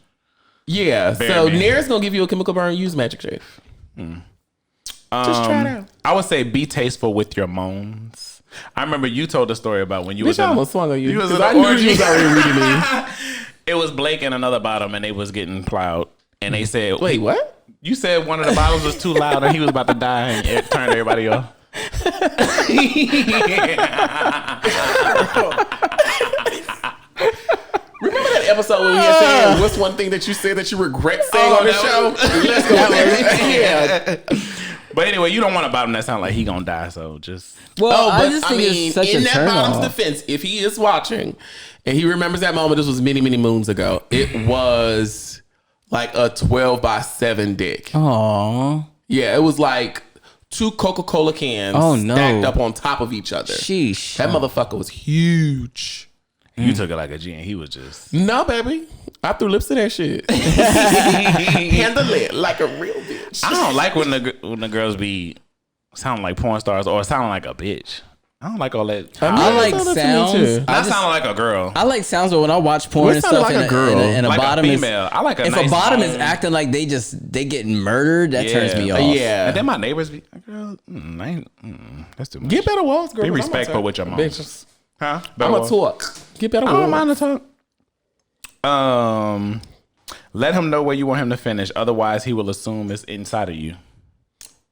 C: Yeah.
A: Bare
C: So
A: man.
C: Nair is going to give you a chemical burn. Use Magic Shave. Just try it out.
A: I would say be tasteful with your moans. I remember you told the story about when you
C: Bitch,
A: was
C: I
A: in,
C: almost swung on you.
A: was
C: 'Cause
A: in
C: I
A: the
C: knew
A: orgy.
C: you was already reading me.
A: It was Blake and another bottom and they was getting plowed. And they said,
C: Wait, what?
A: You said one of the bottles was too loud and he was about to die and it turned everybody off.
C: Remember that episode where we had said, what's one thing that you said that you regret saying on the show? Let's go there. Yeah.
A: But anyway, you don't want a bottom that sound like he gonna die, so just
B: Well,
C: But
B: I just think it's such
C: in
B: a
C: that
B: turn
C: bottom's
B: off.
C: defense, if he is watching and he remembers that moment, this was many, many moons ago. It was like a 12x7 dick.
B: Aw.
C: Yeah, it was like 2 Coca-Cola cans
B: Oh, no.
C: stacked up on top of each other.
B: Sheesh.
C: That motherfucker was huge.
A: you took it like a G and he was just
C: No, baby. I threw lips to that shit. Handle it like a real bitch.
A: I don't like when the girls be sounding like porn stars or sounding like a bitch. I don't like all that.
B: I like
C: that to me
B: sounds.
C: too.
A: Not sounding like a girl.
B: I like sounds, but when I watch porn
C: What
B: and
C: sounded
B: stuff,
C: like a girl?
B: and a
A: Like a
B: bottom
A: female. I like a
B: if
A: nice
B: a bottom is
A: tone.
B: acting like they getting murdered, that turns me off.
C: Yeah.
A: And then my neighbors be, girl, that's too much.
C: Get better walls, girl.
A: Be
C: 'cause I'm
A: respectful
C: gonna
A: with your
C: talk.
A: moms.
C: Bitches.
A: Huh?
C: I'm gonna talk. Get better
A: I
C: walls.
A: don't mind the talk. Let him know where you want him to finish. Otherwise, he will assume it's inside of you.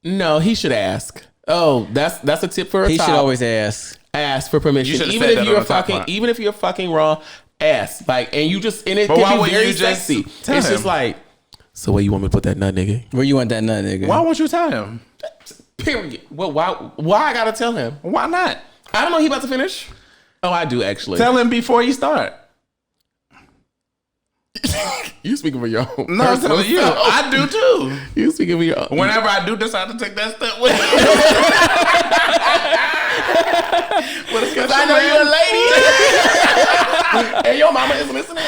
C: No, he should ask. Oh, that's a tip for a
B: He
C: top.
B: should always ask.
C: Ask for permission.
A: You should've
C: Even
A: said
C: if
A: that
C: you're
A: on the top
C: fucking,
A: part.
C: even if you're fucking raw, ask. Like, and you just and it
A: But
C: can
A: why
C: be
A: wouldn't
C: very
A: you just
C: sexy.
A: tell
C: It's
A: him?
C: just like, so where you want me to put that nut, nigga?
B: Where you want that nut, nigga?
A: Why won't you tell him?
C: Period. Well, why I gotta tell him?
A: Why not?
C: I don't know. He about to finish. Oh, I do actually.
A: Tell him before you start.
C: You speaking for your own.
A: No, I'm
C: personal
A: telling you.
C: self.
A: I do too.
C: You speaking for your own.
A: Whenever I do decide to take that step with
C: Because I know you're a lady. And your mama is listening.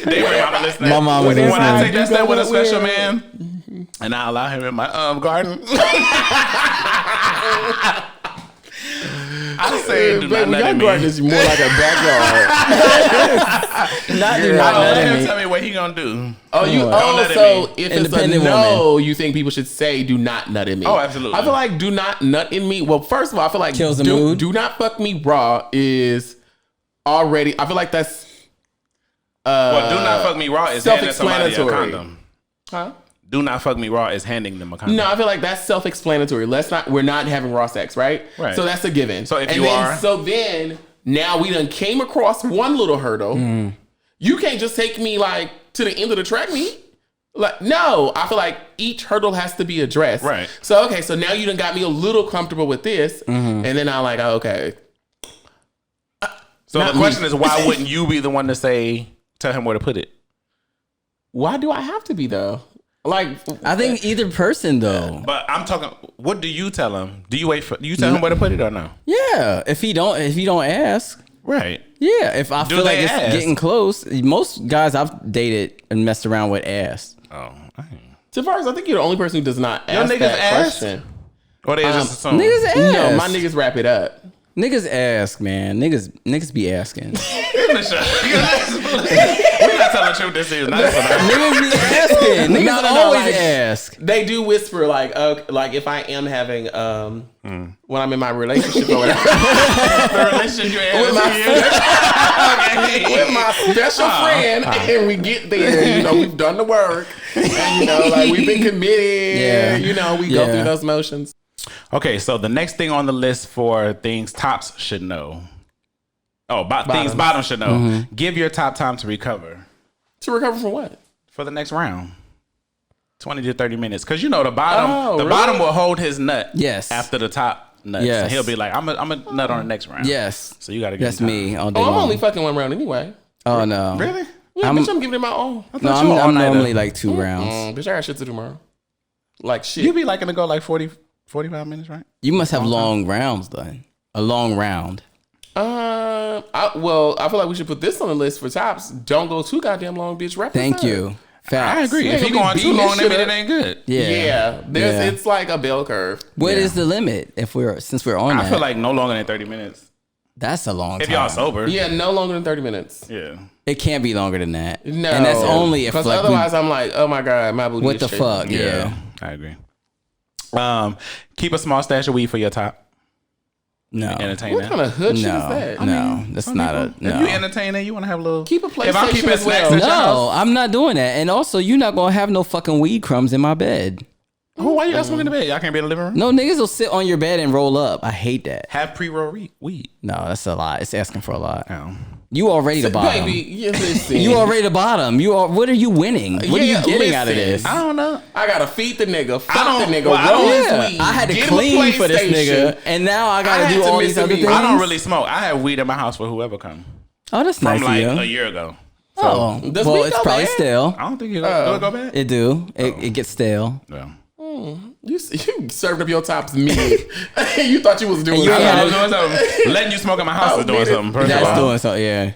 A: They were mama listening.
B: My mama is
A: When I
B: listening.
A: take that step with a special man and I allow him in my garden. I say do not
C: Baby,
A: nut
C: your
A: in
C: garden
A: me.
C: is more like a backyard.
B: Not do
A: I
B: not
A: don't
B: nut
A: let
B: in
A: him
B: me.
A: tell me what he gonna do.
C: Oh, you.
B: Don't
C: Oh,
A: nut in
C: so
A: me.
C: if it's a
B: Independent
C: no, you think people should say "do not nut in me"?
A: Oh, absolutely.
C: I feel like "do not nut in me." Well, first of all, I feel like
B: Kills the
C: do,
B: mood.
C: Do not fuck me raw is already. I feel like that's.
A: Well, do not fuck me raw is handing somebody a
C: self-explanatory.
A: condom.
C: Huh?
A: Do not fuck me raw is handing them a condom.
C: No, I feel like that's self-explanatory. We're not having raw sex, right?
A: Right.
C: So that's a given.
A: So if
C: and
A: you
C: then,
A: are-
C: so then now we done came across one little hurdle. You can't just take me like to the end of the track meet. Like, no, I feel like each hurdle has to be addressed.
A: Right.
C: So, okay, so now you done got me a little comfortable with this. And then I'm like, oh, okay.
A: So
C: Not
A: the question
C: me.
A: is, why wouldn't you be the one to tell him where to put it?
C: Why do I have to be though? Like,
B: I think either person though.
A: But I'm talking. What do you tell him? Do you tell him where to put it or no?
B: Yeah. If you don't ask.
A: Right.
B: Yeah. If I
A: Do
B: feel like
A: they
B: it's
A: ask?
B: getting close, most guys I've dated and messed around with asked.
A: Oh.
C: so far as I think you're the only person who does not
A: Your
C: ask
A: niggas
C: that
A: ask?
C: question.
A: Or they just assume.
B: Niggas ask.
C: No, my niggas wrap it up.
B: Niggas ask, man. Niggas be asking.
A: We're not telling the truth this is.
B: Niggas be asking. Niggas always ask.
C: They do whisper like if I am having when I'm in my relationship or whatever.
A: The relationship you have
C: with my special friend, and we get there. You know, we've done the work, and you know, like we've been committed.
B: Yeah.
C: You know, we go through those motions.
A: Okay, so the next thing on the list for things tops should know. Oh, things bottoms should know. Mm-hmm. Give your top time to recover.
C: To recover from what?
A: For the next round. 20 to 30 minutes. Because you know the bottom bottom will hold his nut after the top nut. Yes. And he'll be like, I'm a nut on the next round.
B: Yes.
A: So you got to get
B: That's me all day
C: I'm
B: long.
C: only fucking one round anyway.
B: Oh, no.
A: Really?
C: Yeah, bitch, I'm giving it my all.
B: No, I'm normally like 2 rounds.
C: Bitch, I got shit to do tomorrow. Like shit.
A: You be liking to go like 45 minutes, right?
B: You must have long rounds, then. A long round.
C: I feel like we should put this on the list for tops. Don't go too goddamn long, bitch.
B: Thank you. Facts.
A: I agree. If you're going too long, then it ain't good.
B: Yeah.
C: It's like a bell curve.
B: What is the limit since we're on that?
A: I feel like no longer than 30 minutes.
B: That's a long time.
A: If y'all sober.
C: Yeah, no longer than 30 minutes.
A: Yeah.
B: It can't be longer than that.
C: No.
B: And that's only if
C: because otherwise I'm like, oh my God, my booty
B: what
C: is
B: the
C: shaking.
B: fuck? Yeah.
A: I agree. Keep a small stash of weed for your top.
B: No.
A: Entertain
C: What
A: that.
C: kind of hood shit is that?
B: No, that's not a no.
A: If you entertain it, you want to have a little.
C: Keep a PlayStation
A: If I'm keeping
C: as
A: snacks
C: well.
A: at your house.
B: No, I'm not doing that. And also, you're not gonna have no fucking weed crumbs in my bed.
A: Oh, why you got smoking in the bed? Y'all can't be in the living room?
B: No, niggas will sit on your bed and roll up. I hate that.
A: Have pre-roll weed.
B: No, that's a lot. It's asking for a lot.
A: Oh.
B: You already the bottom.
C: Baby, listen.
B: You already the bottom. What are you winning? What are you getting out of this?
A: I don't know.
C: I gotta feed the nigga. Fuck the nigga.
A: Well,
C: roll his weed.
B: I had to
C: get
B: clean
C: him a
B: for this nigga,
C: PlayStation.
B: and now I gotta
C: I
B: do
C: had to
B: all
C: miss
B: these
C: the
B: other
C: meeting.
B: things.
A: I don't really smoke. I have weed in my house for whoever come.
B: Oh, that's nice
A: From like
B: of you.
A: a year ago.
B: Oh,
C: Does
B: well,
C: weed
B: it's
C: go
B: probably
C: bad?
B: stale.
A: I don't think it go bad.
B: It do. It gets stale.
A: Yeah.
C: You served up your tops mid. You thought you was doing
A: I
C: something.
A: was doing something. Letting you smoke in my house is doing something. First of
B: That's
A: all.
B: doing something. Yeah.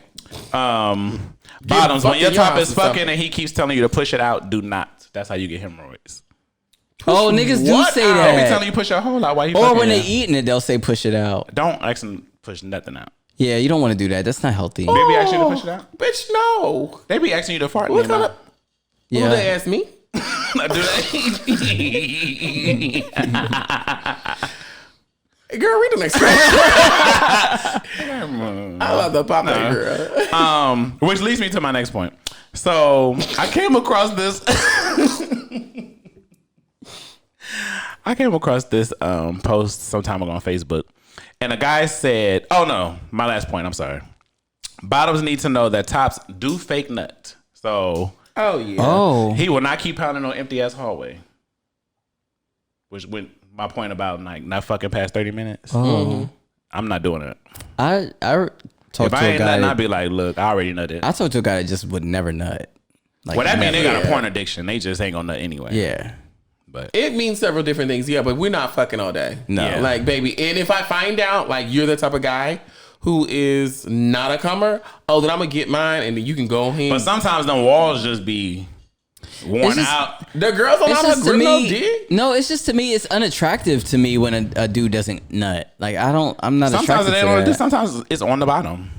A: Bottoms. When your
C: fucking
A: top
C: your
A: is
C: house
A: fucking and he keeps telling you to push it out, do not. That's how you get hemorrhoids.
B: Oh, niggas do
C: what
B: say
C: out?
A: They be
B: that.
A: telling you push your whole out while you
B: Or
A: fucking
B: when they
A: it.
B: eating it, they'll say push it out.
A: Don't ask them to push nothing out.
B: Yeah, you don't want to do that. That's not healthy.
A: They be asking you to push it out.
C: Bitch, no.
A: They be asking you to fart.
C: What
A: in their
C: kind
A: mouth.
C: of...
B: Yeah.
C: Who they ask me?
A: Do they?
C: Girl, read the next question. I love the pop girl.
A: Which leads me to my next point. So I came across this. Post some time ago on Facebook, and a guy said, "Oh no, my last point. I'm sorry. Bottoms need to know that tops do fake nut. So,
C: Oh yeah.
B: Oh.
A: he will not keep pounding on empty ass hallway." Which went my point about like not fucking past 30 minutes.
B: Oh.
A: I'm not doing it.
B: I talked
A: If I
B: to a
A: ain't
B: guy.
A: nutting, I'd be like, look, I already nutted.
B: I talked to a guy that just would never nut. Like,
A: Well, that means they got a
C: Yeah.
A: porn addiction. They just ain't gonna nut anyway.
B: Yeah.
A: But
C: It means several different things, yeah, but we're not fucking all day.
B: No.
A: Yeah.
C: Like, baby, and if I find out, like, you're the type of guy who is not a comer, oh, then I'm gonna get mine, and then you can go ahead.
A: but sometimes the walls just be worn
B: just-
A: out.
C: The girls don't
B: It's
C: know
B: just
C: how
B: to
C: to no
B: me.
C: dick.
B: No, it's just to me. It's unattractive to me when a dude doesn't nut. Like I'm not
A: Sometimes
B: attracted
A: they
B: to
A: don't.
B: that.
A: Sometimes it's on the bottom.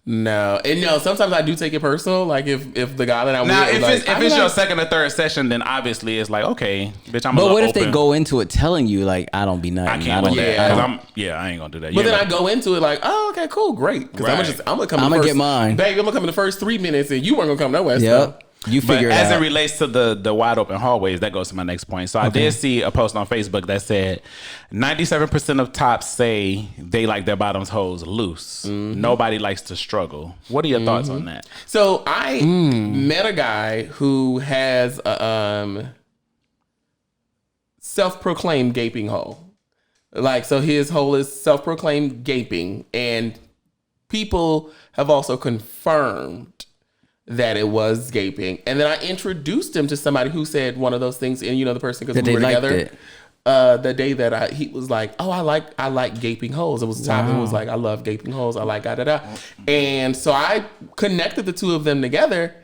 C: No, and no. Sometimes I do take it personal. Like if the guy that I'm
A: Now,
C: with,
A: if
C: like,
A: it's your second or third session, then obviously it's like, okay, bitch, I'm.
B: But what if
A: open.
B: they go into it telling you like I don't be nutting?
A: I can't
B: don't,
A: do that.
C: yeah.
A: 'Cause
B: I
A: I'm. Yeah, I ain't gonna do that.
C: But
A: Yeah,
C: then I go into it like, oh, okay, cool, great. Because
A: Right.
C: I'm gonna come.
B: I'ma
C: in the
B: get
C: first,
B: mine.
C: baby. I'm gonna come in the first 3 minutes, and you weren't gonna come nowhere. So.
B: Yep. You
A: But
B: figure it
A: as
B: out.
A: it relates to the wide open hallways, that goes to my next point. So I did see a post on Facebook that said 97% of tops say they like their bottoms holes loose. Nobody likes to struggle. What are your thoughts on that?
C: So I met a guy who has a self-proclaimed gaping hole. Like, so his hole is self-proclaimed gaping, and people have also confirmed that it was gaping. And then I introduced him to somebody who said one of those things, and the person, because
B: That
C: we
B: they
C: were
B: liked
C: together.
B: it.
C: The day that he was like, oh, I like gaping holes. It was the time it was like, I love gaping holes. I like da da da. And so I connected the two of them together,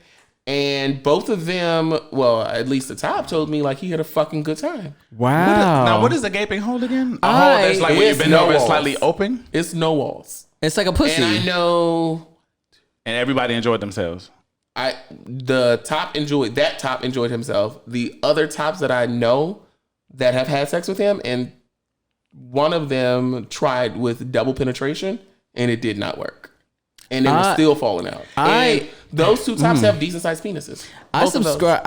C: And both of them, well, at least the top told me like he had a fucking good time.
B: Wow.
A: What is a gaping hole again? A hole that's like when you've been over, it's slightly open.
C: It's no walls.
B: It's like a pussy.
C: And I know.
A: And everybody enjoyed themselves.
C: The top enjoyed himself. The other tops that I know that have had sex with him, and one of them tried with double penetration, and it did not work. And they were still falling out. And those two tops have decent sized penises.
B: I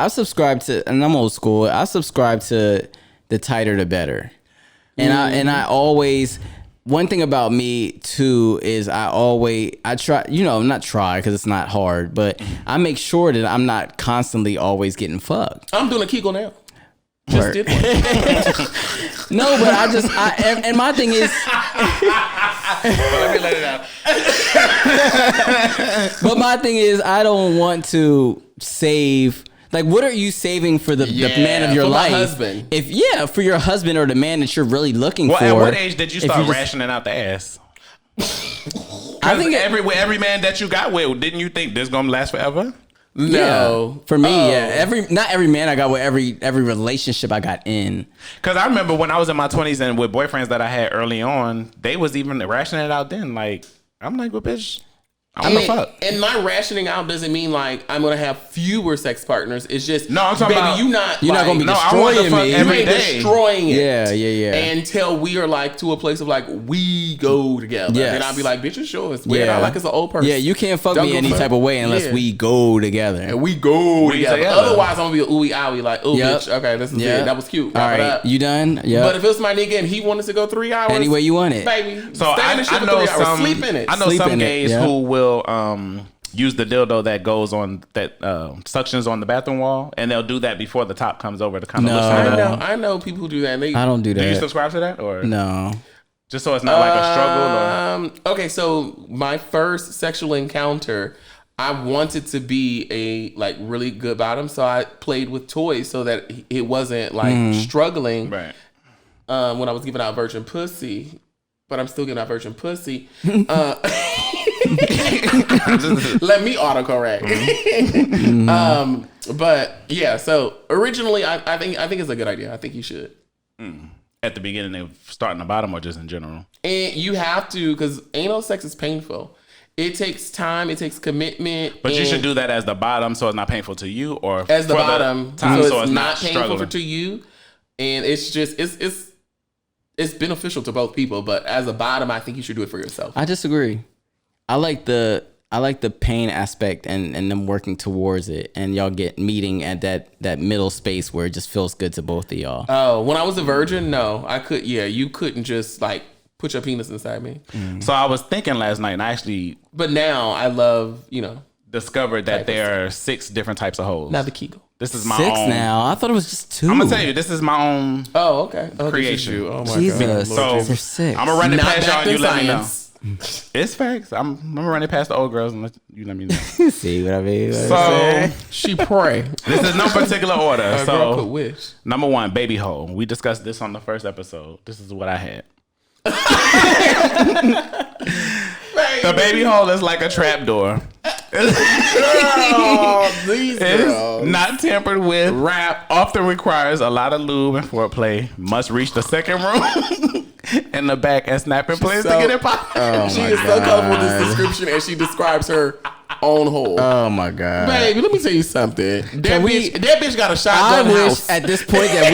B: subscribe to, and I'm old school. I subscribe to the tighter the better. And I always, one thing about me too is I try, not try because it's not hard, but I make sure that I'm not constantly always getting fucked.
C: I'm doing a Kegel now. Just did one.
B: No, but and my thing is,
A: let me let it out.
B: But my thing is, I don't want to save. Like, what are you saving for the man of your life?
C: My husband.
B: For your husband or the man that you're really looking for.
A: At what age did you start rationing out the ass? I think every man that you got with, didn't you think this gonna last forever?
C: No,
B: for me, not every man I got with, every relationship I got in.
A: Because I remember when I was in my 20s and with boyfriends that I had early on, they was even rationing it out then. Like, I'm like, well, bitch, I don't fuck.
C: And my rationing out doesn't mean like I'm gonna have fewer sex partners. It's just
A: I'm talking about
C: you're not
B: gonna be destroying me.
C: You ain't destroying it.
B: Yeah.
C: Until we are like to a place of like we go together.
B: Yes.
C: And I'll be like, bitch, it's sure it's weird. I like it's an old person.
B: Yeah, you can't fuck me any type of way unless we go together.
C: And we go together. Otherwise, I'm gonna be ooey owie like, oh bitch, okay, this is it. That was cute.
B: All right, you done? Yeah.
C: But if it was my nigga and he wanted to go 3 hours,
B: any way you want it,
C: baby.
A: So I know
C: sleep in it.
A: I know some gays who will use the dildo that goes on that suctions on the bathroom wall, and they'll do that before the top comes over to kind of loosen it up.
C: I know people who do that.
B: I don't do that.
A: Do you subscribe to that or
B: no?
A: Just so it's not like a struggle.
C: Okay, so my first sexual encounter, I wanted to be a like really good bottom, so I played with toys so that it wasn't like struggling.
A: Right.
C: When I was giving out virgin pussy, but I'm still giving out virgin pussy. Let me autocorrect. But yeah, so originally I think it's a good idea. I think you should.
A: At the beginning, they start in the bottom or just in general?
C: And you have to, because anal sex is painful. It takes time. It takes commitment.
A: But you should do that as the bottom so it's not painful to you, or
C: as the bottom
A: so
C: it's not painful to you. And it's just it's beneficial to both people. But as a bottom, I think you should do it for yourself.
B: I disagree. I like the pain aspect and them working towards it, and y'all get meeting at that middle space where it just feels good to both of y'all.
C: Oh, when I was a virgin, no, I could. Yeah, you couldn't just like put your penis inside me.
A: So I was thinking last night, and I actually,
C: but now I love
A: discovered that there are 6 different types of holes.
C: Now the Kegel.
A: This is my
B: 6
A: own.
B: now. I thought it was just 2.
A: I'm gonna tell you, this is my own.
C: Oh, okay.
A: Creation.
C: Oh my
B: Jesus.
C: God.
B: So 6.
A: I'm gonna run it
C: Not
A: past y'all
C: back
A: and you
C: to
A: let me know.
C: science.
A: It's facts. I'm gonna run it past the old girls and you let me know.
B: See what I mean?
A: So
C: She pray.
A: this is no particular order.
C: A girl could wish.
A: Number 1, baby hole. We discussed this on the first episode. This is what I had. The baby hole is like a trap door.
C: These
A: It's
C: girls.
A: not tampered with. Wrap often requires a lot of lube and foreplay. Must reach the second room in the back and snap in place to get it popping.
C: She is so comfortable with this description as she describes her own hole.
B: Oh my God.
C: Baby, let me tell you something. That bitch got a shotgun
B: I
C: house.
B: wish at this point that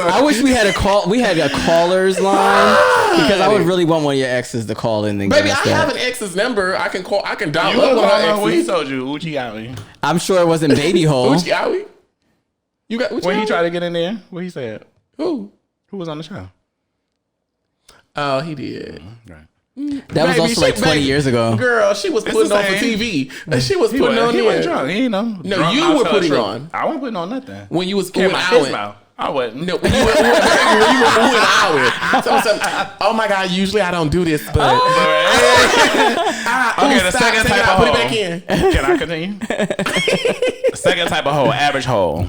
B: I wish we had a caller's line, because I would really want one of your exes to call in and
C: Baby,
B: give us
C: I
B: that.
C: have an ex's number. I can call. I can dial
A: You
C: up
A: look
C: on her
A: what he
C: exes.
A: told you. Uchi Awi.
B: I'm sure it wasn't baby hole.
C: Uchi Awi? You got Uchi
A: When he
C: Awi?
A: tried to get in there, what he said?
C: Who?
A: Who was on the show?
C: Oh, he did.
A: Right.
B: That was also like 20 years ago.
C: Girl, she was putting
A: the
C: on for
A: same.
C: TV. She was putting on
A: He
C: there.
A: wasn't drunk. He ain't know.
C: No,
A: Drunk
C: you
A: mouth
C: were
A: tell
C: putting
A: the truth.
C: on.
A: I wasn't putting on nothing.
C: When you was
A: Came
C: oohing
A: out his
C: out.
A: mouth. I wasn't.
C: No, when you were oohing out. Oh my God, usually I don't do this, but.
A: Okay, the second type of
C: Put
A: hole.
C: it back in.
A: Can I continue? Second type of hole, average hole.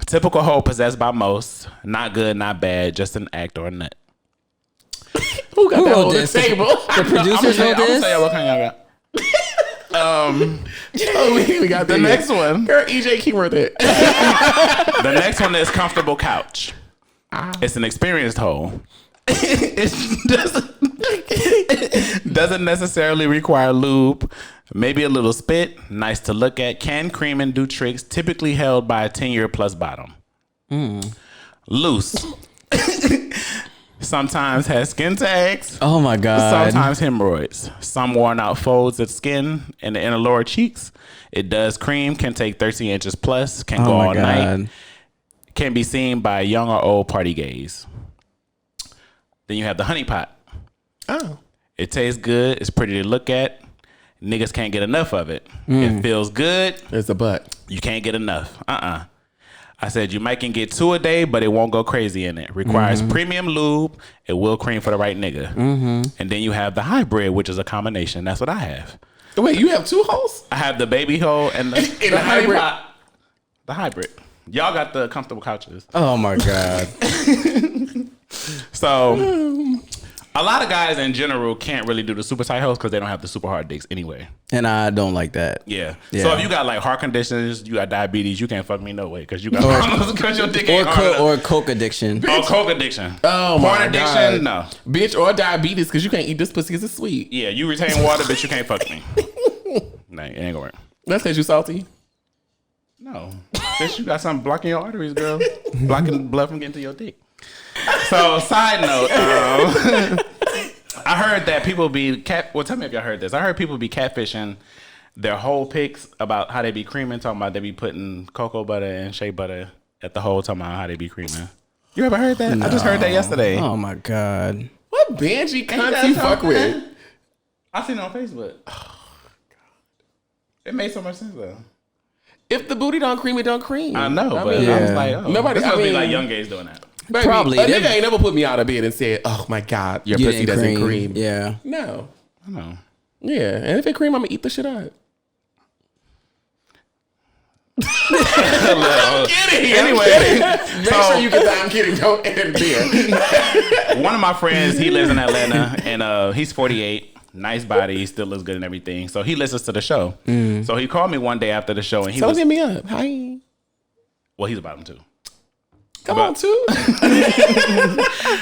A: Typical hole possessed by most. Not good, not bad, just an act or a nut.
C: Who got
B: Who
C: that
B: wrote
C: on the
B: this?
C: table?
B: The producers wrote
A: I'm gonna
B: this?
A: tell you what kind y'all got.
C: Oh, we got
A: the next one.
C: Girl, EJ keyword that.
A: The next one is comfortable couch. It's an experienced hole. It doesn't necessarily require lube. Maybe a little spit. Nice to look at. Can cream and do tricks. Typically held by a 10-year plus bottom. Loose. Sometimes has skin tags.
B: Oh my God.
A: Sometimes hemorrhoids. Some worn out folds of skin in the inner lower cheeks. It does cream. Can take 13 inches plus. Can go all night. Can be seen by young or old party gays. Then you have the honey pot.
C: Oh.
A: It tastes good. It's pretty to look at. Niggas can't get enough of it. It feels good.
C: There's a but.
A: You can't get enough. I said you might can get 2 a day, but it won't go crazy in it. Requires premium lube. It will cream for the right nigga. And then you have the hybrid, which is a combination. That's what I have.
C: Wait, you have 2 holes?
A: I have the baby hole and the
C: hybrid.
A: pot. The hybrid. Y'all got the comfortable couches.
B: Oh my God.
A: So a lot of guys in general can't really do the super tight holes because they don't have the super hard dicks anyway.
B: And I don't like that.
A: Yeah. So if you got like heart conditions, you got diabetes, you can't fuck me no way because you got problems because your dick ain't hard enough.
B: Or coke addiction.
A: Or coke addiction.
C: Oh
A: Porn
C: my
A: addiction,
C: God.
A: no.
C: Bitch, or diabetes because you can't eat this pussy because it's sweet.
A: Yeah, you retain water, but you can't fuck me. Nah, it ain't gonna work.
C: That's because you salty.
A: No. Bitch, you got something blocking your arteries, girl. Blocking blood from getting to your dick. So, side note, I heard that people be well, tell me if y'all heard this. I heard people be catfishing their whole pics about how they be creaming, talking about they be putting cocoa butter and shea butter at the hole, talking about how they be creaming. You ever heard that? No. I just heard that yesterday.
B: Oh my God.
C: What banshee cunts you fuck with?
A: I seen it on Facebook. Oh, God. It made so much sense, though.
C: If the booty don't cream, it don't cream.
A: I know, but
C: mean,
A: I was like, oh.
C: Nobody,
A: this must be like young gays doing that.
C: Baby,
B: Probably.
C: A nigga ain't never put me out of bed and said, oh my God, your pussy doesn't cream.
B: Yeah.
C: No.
A: I know.
C: Yeah. And if it cream, I'm going to eat the shit out. I'm kidding.
A: Anyway.
C: Make sure you get the I'm kidding. Don't end there.
A: One of my friends, he lives in Atlanta and he's 48. Nice body. He still looks good and everything. So he listens to the show. So he called me one day after the show and he was...
C: hit me up. Hi.
A: Well, he's a bottom too.
C: Come on, too.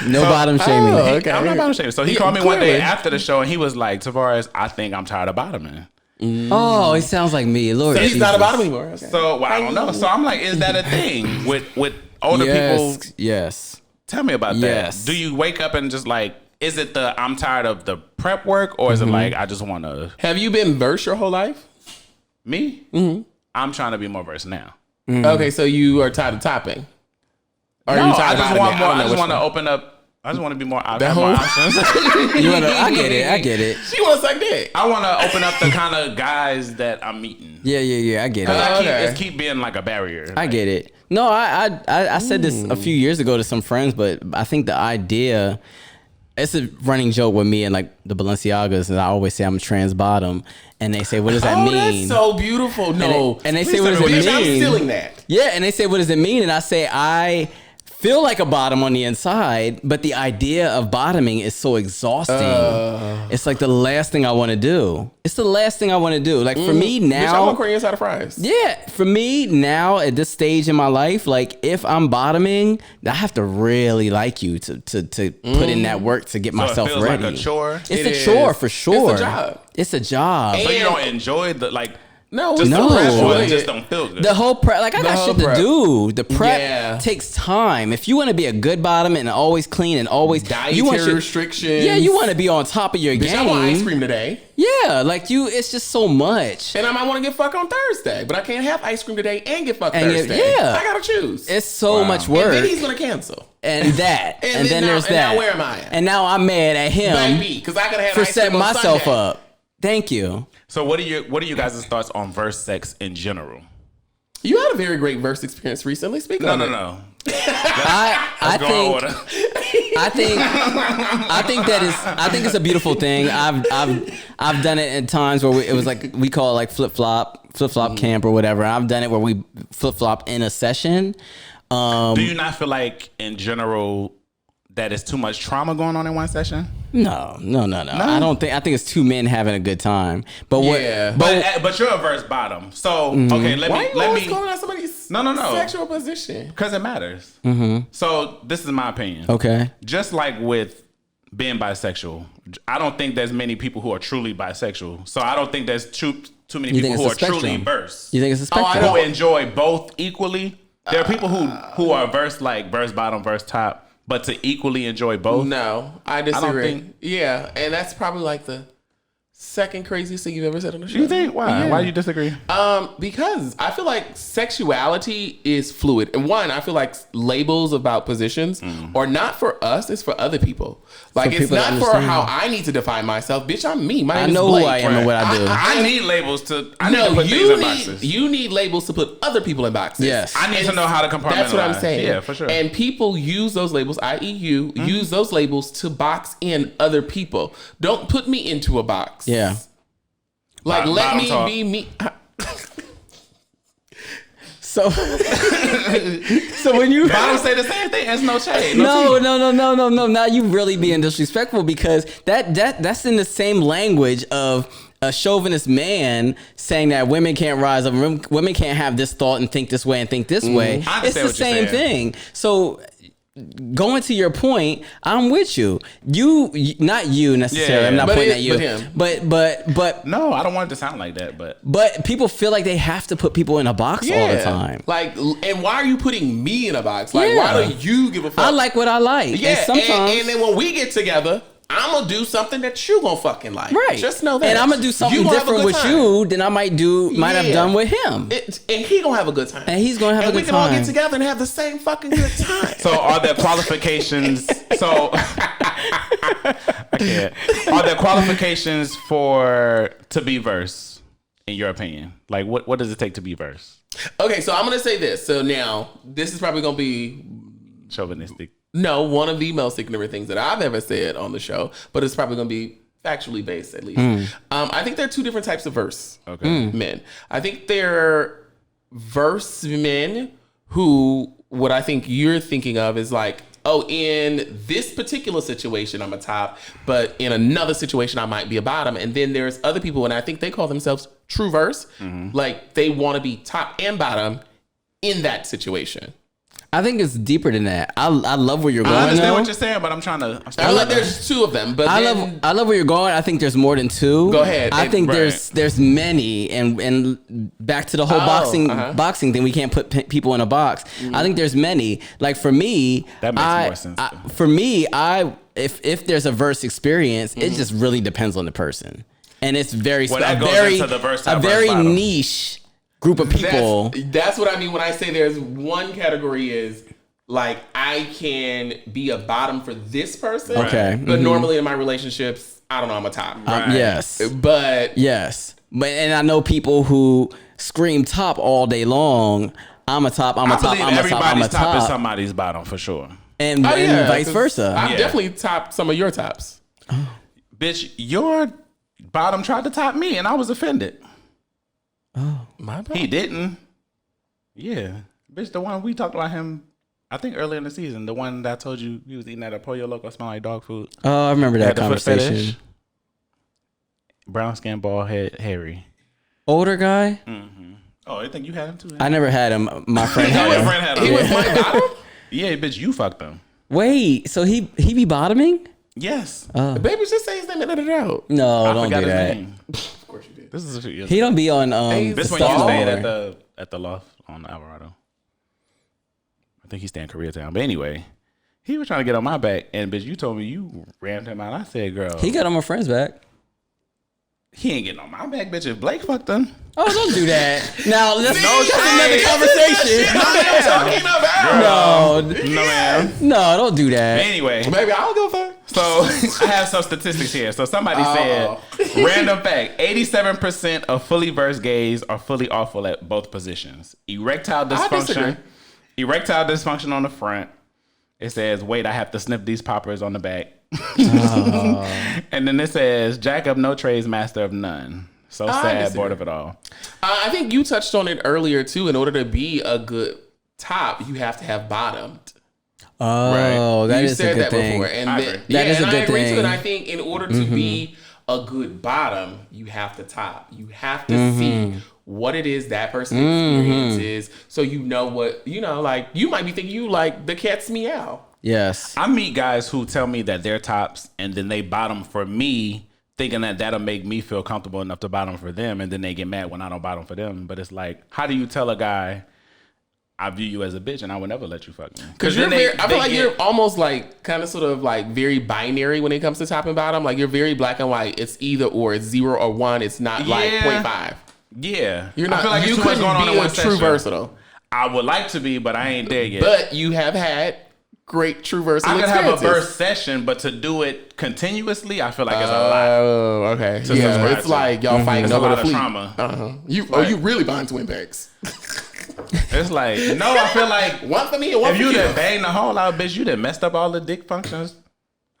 B: No bottom shaming.
C: Oh, okay.
A: I'm not bottom shaming. So he called me one day after the show and he was like, Tavares, I think I'm tired of bottoming.
B: Oh, he sounds like me. Lord,
C: so he's not a bottom anymore. Okay.
A: So well, I don't know. So I'm like, is that a thing with older people?
B: Yes.
A: Tell me about that.
B: Yes.
A: Do you wake up and just like, is it the I'm tired of the prep work or is it like I just want to?
C: Have you been versed your whole life?
A: Me? I'm trying to be more versed now.
C: Okay, so you are tired of topping.
A: Or no, I just want more. I just want to open up. I just want to be more options.
B: I get it.
C: She wants like that.
A: I want to open up the kind of guys that I'm meeting.
B: Yeah. I get it.
A: It's keep being like a barrier.
B: I get it. No, I said this a few years ago to some friends, but I think the idea, it's a running joke with me and like the Balenciagas, and I always say I'm trans bottom, and they say, what does that mean?
C: That's so beautiful. No.
B: And they say, what does it mean?
C: I'm stealing that.
B: Yeah, and they say, what does it mean? And I say, I feel like a bottom on the inside, but the idea of bottoming is so exhausting. It's like the last thing I want to do. It's the last thing I want to do. Like for me now,
C: bitch, I want corn inside of fries.
B: Yeah, for me now at this stage in my life, like if I'm bottoming, I have to really like you to put in that work to get myself
A: it feels
B: ready.
A: Like a chore.
B: It's a chore for sure.
C: It's a job.
B: It's a job.
A: So you don't enjoy the like.
C: No,
A: just
B: no.
A: the prep, or it just don't feel good.
B: The whole prep, like I got shit to do. The prep
C: Yeah.
B: takes time. If you want to be a good bottom and always clean and always
C: dietary restrictions.
B: Yeah, you want to be on top of your
C: Bitch,
B: game.
C: I want ice cream today.
B: Yeah, like you, it's just so much.
C: And I might want to get fucked on Thursday, but I can't have ice cream today and get fucked Thursday.
B: Yeah,
C: I gotta choose.
B: It's so much work.
C: And then he's gonna cancel.
B: And that, and then there's that.
C: And now where am I at?
B: And now I'm mad at him
C: because I could have
B: for
C: ice cream
B: setting
C: on
B: myself
C: Sunday.
B: up. Thank you.
A: So what are you guys' thoughts on verse sex in general?
C: You had a very great verse experience recently. Speak on it.
A: No.
B: I think it's a beautiful thing. I've done it in times where it was like we call it like flip flop camp or whatever. I've done it where we flip flop in a session.
A: Do you not feel like in general that it's too much trauma going on in one session?
B: No. I don't think. I think it's two men having a good time. But
A: but you're a verse bottom. So okay, let me
C: going on somebody's
A: no
C: sexual position
A: because it matters. So this is my opinion.
B: Okay.
A: Just like with being bisexual, I don't think there's many people who are truly bisexual. So I don't think there's too many people who are truly verse.
B: You think it's a spectrum?
A: Who enjoy both equally. There are people who are verse bottom, verse top. But to equally enjoy both?
C: No, I disagree. Yeah, and that's probably like the second craziest thing you've ever said on the show.
A: You think? Why? Yeah. Why do you disagree?
C: Because I feel like sexuality is fluid. And one, I feel like labels about positions are not for us, it's for other people. Like, it's not for how I need to define myself. Bitch, I'm me. My name is Blake.
B: I know who I am and what I do.
A: I need labels to I need to put things in boxes.
C: You need labels to put other people in boxes.
B: Yes.
A: I need to know how to compartmentalize.
C: That's what I'm saying.
A: Yeah, for sure.
C: And people use those labels, i.e. you, use those labels to box in other people. Don't put me into a box.
B: Yeah.
C: Like, let me be me.
B: So when you
A: bottom say the same thing, there's no shade.
B: No. Now you really being disrespectful because that's in the same language of a chauvinist man saying that women can't rise up, women can't have this thought and think this way and think this way. It's the same thing. So going to your point, I'm with you. You not you necessarily. I'm not pointing at you. But
A: no, I don't want it to sound like that.
B: But people feel like they have to put people in a box all the time.
C: Like, and why are you putting me in a box? Like, why do you give a fuck?
B: I like what I like.
C: Yeah, and then when we get together, I'm gonna do something that you gonna fucking like.
B: Right.
C: Just know that.
B: And I'm gonna do something different with you than I might have done with him.
C: And he gonna have a good time.
B: And he's gonna have a good time.
C: And we can all get together and have the same fucking good time.
A: So are there qualifications? I can't. Are there qualifications to be verse, in your opinion? Like, what does it take to be verse?
C: Okay, so I'm gonna say this. So now, this is probably gonna be
A: chauvinistic.
C: No, one of the most ignorant things that I've ever said on the show, but it's probably going to be factually based at least. I think there are two different types of verse men. I think there are verse men who, what I think you're thinking of is like, oh, in this particular situation, I'm a top, but in another situation, I might be a bottom. And then there's other people, and I think they call themselves true verse. Like, they want to be top and bottom in that situation.
B: I think it's deeper than that. I love where you're going.
A: I understand what you're saying, but I'm trying to.
C: There's two of them, but
B: I love where you're going. I think there's more than two.
C: Go ahead.
B: I think there's many, and back to the whole boxing thing. We can't put people in a box. I think there's many. Like for me,
A: that makes more sense.
B: For me, if there's a verse experience, it just really depends on the person, and it's very niche group of people.
C: That's what I mean when I say there's one category is like I can be a bottom for this person.
B: Okay.
C: But normally in my relationships, I don't know, I'm a top.
B: Yes.
C: But
B: and I know people who scream top all day long. I'm a top, I'm a top, I'm a top, I'm a top.
A: Everybody's top is somebody's bottom for sure.
B: And vice versa.
C: I've definitely topped some of your tops.
A: Bitch, your bottom tried to top me and I was offended.
B: Oh,
C: my bad.
A: He didn't. Yeah. Bitch, the one we talked about him, I think earlier in the season, the one that I told you he was eating at a Pollo Loco, smell like dog food.
B: Oh, I remember that conversation.
A: Brown skin, bald head, hairy.
B: Older guy?
A: Mm-hmm. Oh, I think you had him too.
B: I never had him. My friend had him.
C: He was my bottom?
A: Yeah, bitch, you fucked him.
B: Wait, so he be bottoming?
A: Yes.
C: Baby, just say his name and let it out.
B: No, don't do that.
C: Of course you did.
A: This is a few years
B: He don't be on
A: this one you stayed at the loft on Alvarado. I think he stayed in Koreatown. But anyway, he was trying to get on my back, and bitch, you told me you rammed him out. I said, girl,
B: he got on my friend's back.
A: He ain't getting on my back, bitch. If Blake fucked him.
B: Oh, don't do that. Now that's another conversation.
A: No, ma'am.
B: No, don't do that.
A: But anyway,
C: maybe I'll go first.
A: So I have some statistics here. So somebody said, random fact: 87% of fully versed gays are fully awful at both positions. Erectile dysfunction on the front. It says, wait, I have to sniff these poppers on the back. And then it says, jack up no trades, master of none. So sad, bored of it all.
C: I think you touched on it earlier too. In order to be a good top, you have to have bottomed.
B: Oh, that is a good thing.
C: Before, and
A: I
C: then,
A: agree.
B: That is a
C: and
B: good
C: I agree
B: thing.
C: too. And I think in order to be a good bottom, you have to top. You have to see what it is that person experiences, so you know what Like you might be thinking you like the cat's meow.
B: Yes.
A: I meet guys who tell me that they're tops and then they bottom for me, thinking that that'll make me feel comfortable enough to bottom for them, and then they get mad when I don't bottom for them. But it's like, how do you tell a guy, I view you as a bitch and I would never let you fuck me?
C: Because I feel like you're almost like kind of sort of like very binary when it comes to top and bottom. Like you're very black and white. It's either or. It's 0 or 1. It's not like 0.5.
A: Yeah.
C: You're not.
A: I feel like
C: you
A: it's too much
C: couldn't
A: going on
C: be
A: in
C: a
A: one
C: true
A: session.
C: versatile.
A: I would like to be, but I ain't there yet.
C: But you have had great true versatile
A: I could have a
C: experiences.
A: burst session, but to do it continuously, I feel like it's a lot.
C: Oh, okay. Yeah, it's like y'all fighting
A: It's a
C: over
A: lot
C: the
A: of
C: fleet.
A: trauma.
C: You really buying twin packs?
A: It's like, no, I feel like
C: One for me and one
A: if
C: for
A: you
C: you.
A: done banged the whole out, bitch, you done messed up all the dick functions.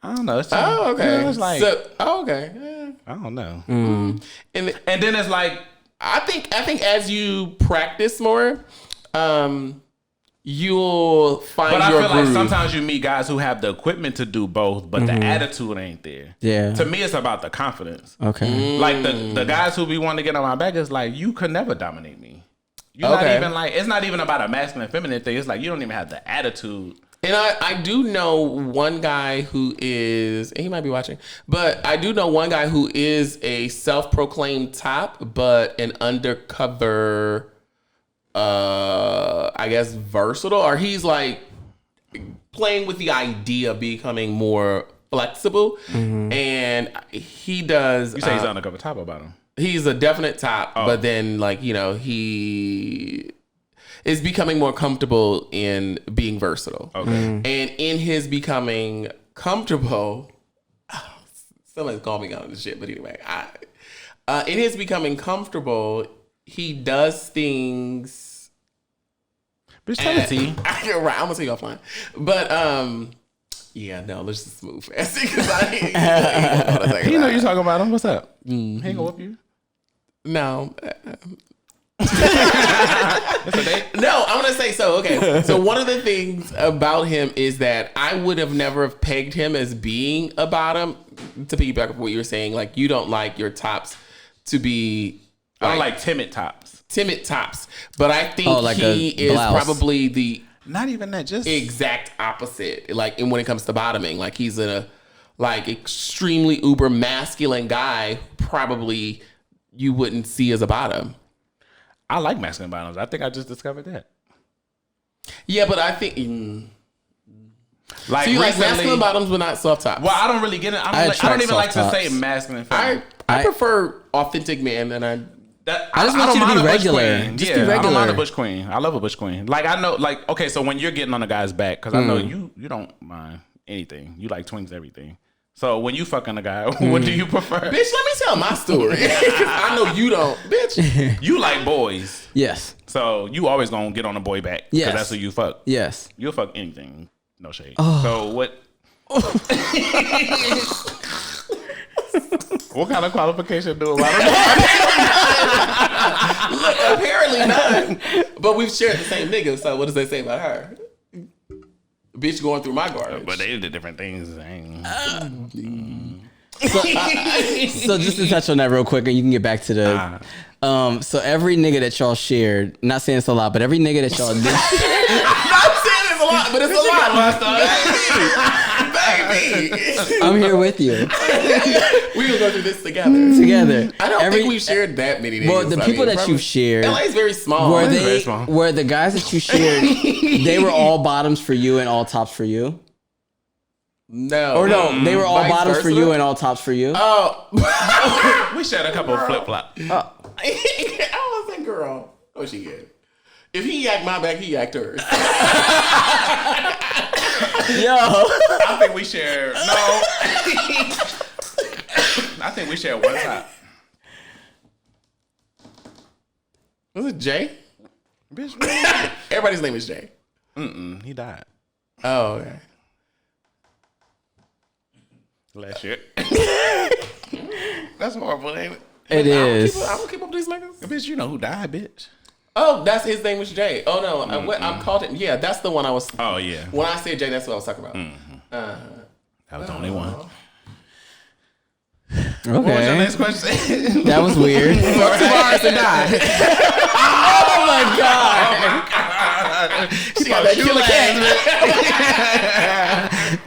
A: I don't know. It's just,
C: Oh, okay.
A: It's like,
C: okay. Yeah.
A: I don't know.
C: And
A: then it's like,
C: I think as you practice more, you'll find
A: but I
C: your
A: feel
C: groove.
A: like sometimes you meet guys who have the equipment to do both, but the attitude ain't there.
B: Yeah.
A: To me, it's about the confidence.
B: Okay.
A: Like the guys who be wanting to get on my back is like, you could never dominate me. You're not even like, it's not even about a masculine and feminine thing. It's like, you don't even have the attitude.
C: And I do know one guy who is, and he might be watching, but I do know one guy who is a self-proclaimed top, but an undercover, I guess, versatile, or he's like playing with the idea of becoming more flexible. And he does.
A: You say he's undercover top or bottom?
C: He's a definite top, but then like, he is becoming more comfortable in being versatile.
A: Okay.
C: And in his becoming comfortable, somebody's calling me on this shit, but anyway, in his becoming comfortable, he does things.
A: Bitch, tell it to you.
C: Right, I'm gonna tell you offline. But yeah, no, let's just move fast because
A: He know you talking about him. What's up? He ain't gonna whoop you.
C: No.
A: It's a date.
C: No, I'm gonna say so. Okay, so one of the things about him is that I would have never have pegged him as being a bottom. To piggyback off what you were saying, like you don't like your tops to be.
A: I don't like timid tops.
C: Timid tops, but I think
B: like
C: he
B: a
C: is
B: blouse.
C: probably the
A: Not even that. Just
C: exact opposite. Like, and when it comes to bottoming, like he's a like extremely uber masculine guy. Probably you wouldn't see as a bottom.
A: I like masculine bottoms. I think I just discovered that.
C: Yeah, but I think
A: Like,
C: so you like
A: recently-
C: masculine bottoms, but not soft tops.
A: Well, I don't really get it. I don't
B: attract
A: even like
B: soft
A: to say
B: tops.
A: masculine. Feminine.
C: I prefer authentic man, and I
B: I just want you to
A: mind
B: be
A: a bush
B: regular.
A: queen.
B: Just
A: Yeah,
B: be
A: I don't mind
B: regular.
A: a bush queen. I love a bush queen. Like, I know, like, okay, so when you're getting on a guy's back, because I know you don't mind anything. You like twins, everything. So when you fucking a guy, what do you prefer?
C: bitch, let me tell my story. 'Cause I know you don't, bitch.
A: You like boys.
B: Yes.
A: So you always gonna get on a boy back.
B: Yes.
A: Because that's who you fuck.
B: Yes.
A: You'll fuck anything. No shade.
B: Oh.
A: So what? What kind of qualification do about it?
C: Look, apparently none. But we've shared the same nigga, so what does that say about her? Bitch going through my garbage.
A: But they did different things.
B: So just to touch on that real quick, and you can get back to the. So every nigga that y'all shared, not saying it's a lot, but every nigga that y'all did.
C: Not saying it's a lot, but it's a lot, baby.
B: I'm here with you.
C: We gonna go through this together. I don't think we've shared that many niggas.
B: Well, the people that you've shared,
C: LA is very small.
B: were
A: very
B: they
A: small.
B: were the guys that you shared? They were all bottoms for you and all tops for you,
C: No.
B: or no? They were all
C: Vice
B: bottoms for
C: versa?
B: you and all tops for you.
C: Oh.
A: We shared a couple of flip flops.
C: I was that girl. Oh, she good. If he yacked my back, he yacked hers.
B: Yo,
A: I think we shared. No. I think we shared one top.
C: Was it Jay?
A: Bitch,
C: Everybody's name is Jay.
A: he died
C: Oh, okay.
A: last year. That's horrible, ain't it?
B: it is.
C: I don't keep up with these niggas.
A: Bitch, you know who died, bitch.
C: Oh, that's his name was Jay. Oh no, I'm called it. Yeah, that's the one I was.
A: Oh yeah.
C: When I said Jay, that's what I was talking about.
A: That was the only one.
B: Okay.
A: What was your next question?
B: That was weird.
C: Fuck Tavares and die. Oh my god. She got that killer cat.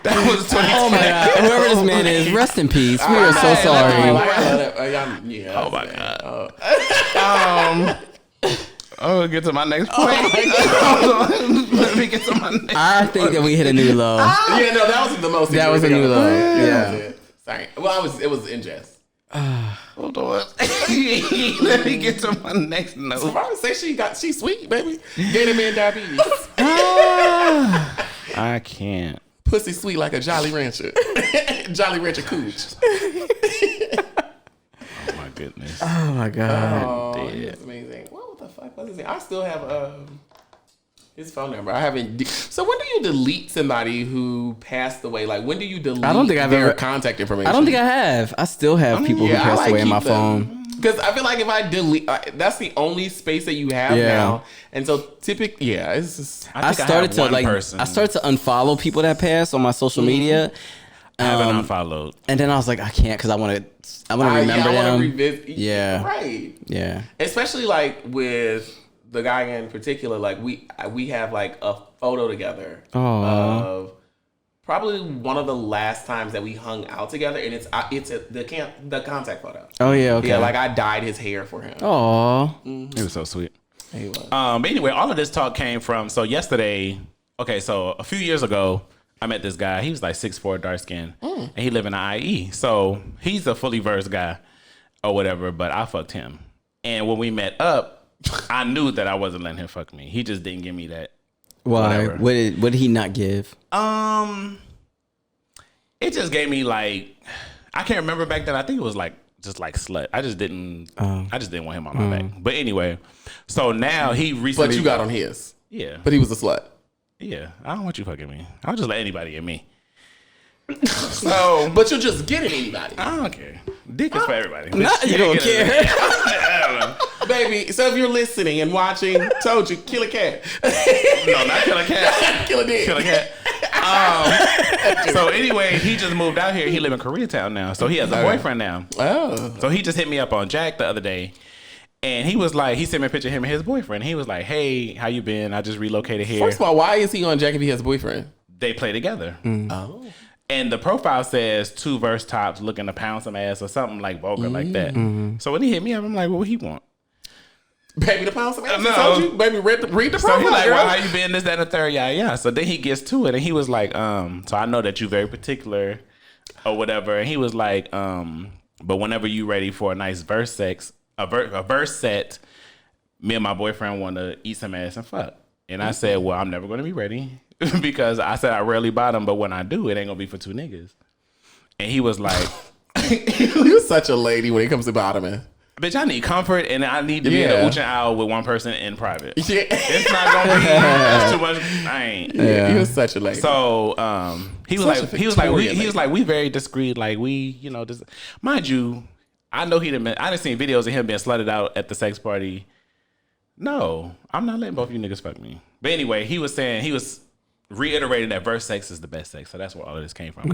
A: That was 2020.
B: Oh my god. Whoever this man is, rest in peace. We are so sorry.
C: Oh
A: my god. I'll get to my next point. Let me get to my next
B: I think that we hit a new low.
C: Yeah, no, that was the most.
B: That was a new low. Yeah.
C: Sorry. Well, it was in jest.
A: Hold on. Let me get to my next note.
C: So I would say she's sweet, baby. Gave a man diabetes.
A: I can't.
C: Pussy sweet like a Jolly Rancher. Jolly Rancher Cooch.
A: Oh my goodness.
B: Oh my god.
C: Oh, that's amazing. What the fuck was his name? I still have his phone number. I haven't. So when do you delete somebody who passed away? Like when do you delete
B: I don't think I've
C: their
B: ever
C: contact information?
B: I don't think I have. I still have people who passed away in my phone.
C: Because I feel like if I delete, that's the only space that you have now. And so typically, it's just.
B: I started to unfollow people that passed on my social media.
A: I haven't unfollowed.
B: And then I was like, I can't because I want to remember them.
C: Revisit.
B: Yeah.
C: Right.
B: Yeah.
C: Especially like with the guy in particular, like we have like a photo together of probably one of the last times that we hung out together, and it's the contact photo.
B: Oh yeah, okay.
C: Yeah, like I dyed his hair for him.
B: Oh,
A: it was so sweet.
C: He was.
A: But anyway, all of this talk came from yesterday. Okay, so a few years ago, I met this guy. He was like 6'4", dark skin, and he lived in the IE. So he's a fully versed guy or whatever. But I fucked him, and when we met up, I knew that I wasn't letting him fuck me. He just didn't give me that.
B: Why? What did he not give?
A: It just gave me like, I can't remember back then. I think it was like just like slut. I just didn't want him on my back. But anyway, so now he recently.
C: But you got on his.
A: Yeah.
C: But he was a slut.
A: Yeah. I don't want you fucking me. I'll just let anybody in me. So,
C: but you'll just get in anybody.
A: I don't care. Dick is for everybody.
B: You don't care.
A: I don't know.
C: Baby, so if you're listening and watching, told you, kill a cat.
A: No, not kill a cat.
C: Kill a dick.
A: Kill a cat. So anyway, he just moved out here. He live in Koreatown now. So he has a boyfriend now.
C: Oh.
A: So he just hit me up on Jack the other day. And he was like, he sent me a picture of him and his boyfriend. He was like, hey, how you been? I just relocated here.
C: First of all, why is he on Jack if he has a boyfriend?
A: They play together.
C: Oh.
A: And the profile says 2 verse tops looking to pound some ass or something like vulgar like that. So when he hit me up, I'm like, what he want?
C: Baby, the pound some ass. I told you. Baby, read the profile.
A: So he's like, well, how you been? This, that, and the third. Yeah. So then he gets to it and he was like, so I know that you very particular or whatever. And he was like, but whenever you ready for a nice verse set, me and my boyfriend want to eat some ass and fuck. And I said, well, I'm never going to be ready. Because I said I rarely bottom, but when I do, it ain't gonna be for 2 niggas. And he was like,
C: "You're such a lady when it comes to bottoming."
A: Bitch, I need comfort, and I need to be in the Ooch and Owl with one person in private.
C: Yeah.
A: It's not gonna be. That's too much. I ain't.
C: Yeah, you're such a lady.
A: So he was like, we very discreet. Like we, just mind you, I know I done seen videos of him being slutted out at the sex party. No, I'm not letting both of you niggas fuck me. But anyway, he was reiterating that verse sex is the best sex, so that's where all of this came from.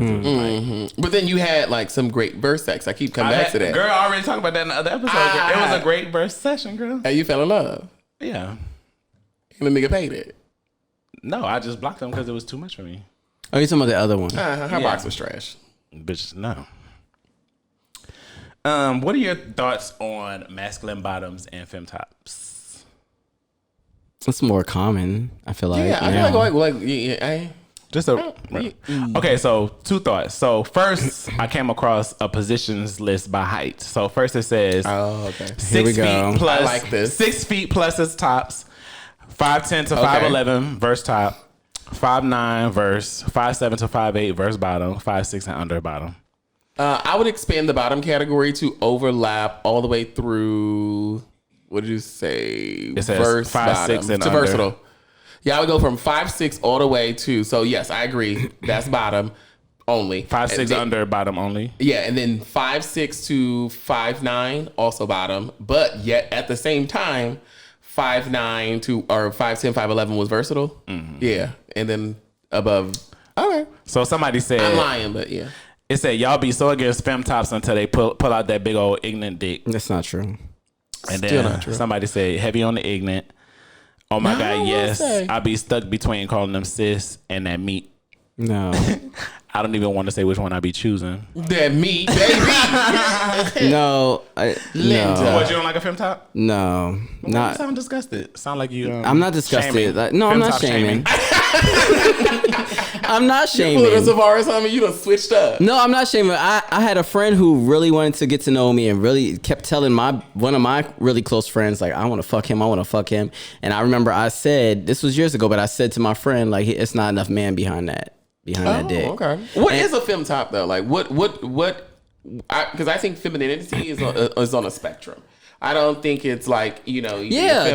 C: But then you had like some great verse sex. I keep coming back to that.
A: Girl, I already talked about that in the other episode. It was a great verse session, girl.
C: And you fell in love.
A: Yeah.
C: And the nigga paid it.
A: No, I just blocked him because it was too much for me.
B: Oh, you talking about the other one?
C: Her box was trash.
A: Bitch, no. What are your thoughts on masculine bottoms and femme tops?
B: It's more common, I feel like.
C: Yeah, I feel like
A: okay, so 2 thoughts. So first, I came across a positions list by height. So first it says, 6
B: Here we go.
A: feet plus,
C: I like this.
A: 6 feet plus its tops, 5'10" to 5'11" verse top, 5'9" verse, 5'7" to 5'8" verse bottom, 5'6" and under bottom.
C: I would expand the bottom category to overlap all the way through. What did you say?
A: It says
C: verse
A: 5'6" and
C: to
A: under.
C: versatile. Yeah, I would go from 5'6" all the way to. So yes, I agree. That's bottom only.
A: 5'6" under bottom only.
C: Yeah, and then 5'6" to 5'9" also bottom. But yet at the same time, 5'9" to or 5'10", 5'11" was versatile. Mm-hmm. Yeah, and then above. Okay.
A: So somebody said,
C: I'm lying, but yeah.
A: It said y'all be so against femme tops until they pull out that big old ignorant dick.
B: That's not true.
A: And then not true. Somebody said heavy on the ignorant. Oh my God, yes. I be stuck between calling them sis and that meat.
B: No.
A: I don't even want to say which one I be choosing.
C: That meat, baby.
B: No.
C: Linda.
A: What, you don't like a femme top?
B: No.
A: Well, not. You sound disgusted. Sound like you.
B: I'm not disgusted. No, I'm not shaming. I'm not shaming.
C: You pulled a Savara or something, you done switched up.
B: No, I'm not shaming. I had a friend who really wanted to get to know me and really kept telling one of my really close friends, like, I want to fuck him. And I remember I said, this was years ago, but I said to my friend, like, it's not enough man behind that dick.
C: Okay. What is a femme top though? Like what? Because I think femininity is on a spectrum. I don't think it's like,
B: yeah,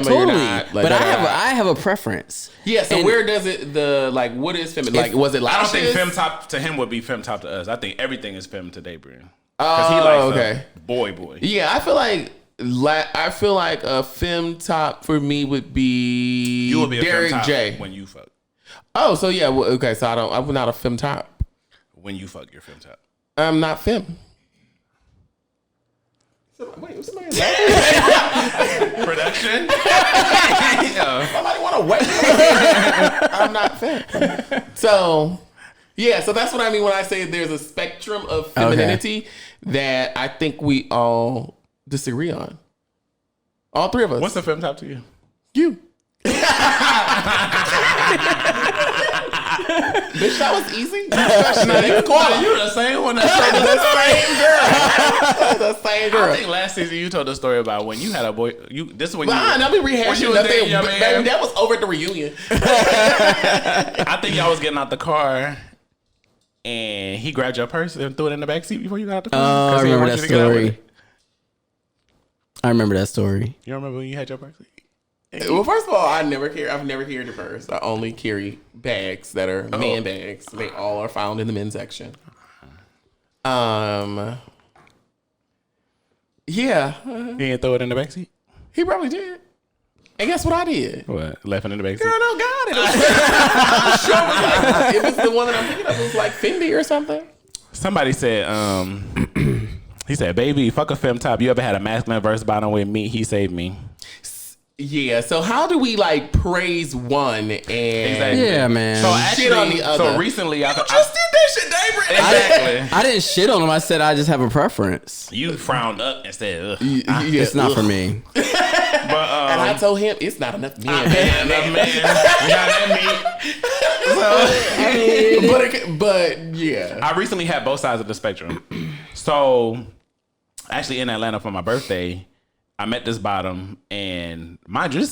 B: totally. Not, like, but I have a preference.
C: Yeah. So where does it what is feminine? Like, was it?
A: Lashes? I don't think femme top to him would be femme top to us. I think everything is femme to Dabrian. Because he likes boy.
C: Yeah, I feel like a femme top for me would be
A: you would be
C: Derek
A: a femme top
C: J
A: when you fuck.
C: Oh, so yeah, okay. So I'm not a femme top.
A: When you fuck, you're femme top.
C: I'm not femme. Wait, was somebody laughing? Production? Somebody want to wait? I'm not femme. So, yeah, so that's what I mean when I say there's a spectrum of femininity that I think we all disagree on. All three of us.
A: What's the femme top to you?
C: You. Bitch, that was easy. You
A: the same one that
C: told the same girl.
A: I think last season you told the story about when you had a boy. This is when
C: I'll be rehashing nothing. Baby, that was over at the reunion.
B: I
A: think y'all was getting out the car and he grabbed your purse and threw it in the back seat before you got out the car.
B: Oh, I remember that story.
A: You remember when you had your purse?
C: Well, first of all, I've never carried a purse. I only carry bags that are man bags. They all are found in the men's section. Yeah.
A: He didn't throw it in the backseat?
C: He probably did. And guess what I did?
A: What? Left it in the backseat?
C: Girl, no, got it. I'm sure it was the one that I'm thinking of. It was like Fendi or something.
A: Somebody said, he said, baby, fuck a femme top. You ever had a masculine verse bottom with me? He saved me.
C: Yeah, so how do we praise one and
B: yeah, man,
C: so actually, shit on the other?
A: So recently,
C: you just did that shit, David.
A: Exactly.
B: I didn't shit on him. I said I just have a preference.
A: You frowned up and said,
B: "It's not for me."
C: But and I told him it's not enough men. But yeah,
A: I recently had both sides of the spectrum. So actually, in Atlanta for my birthday, I met this bottom, and mind you,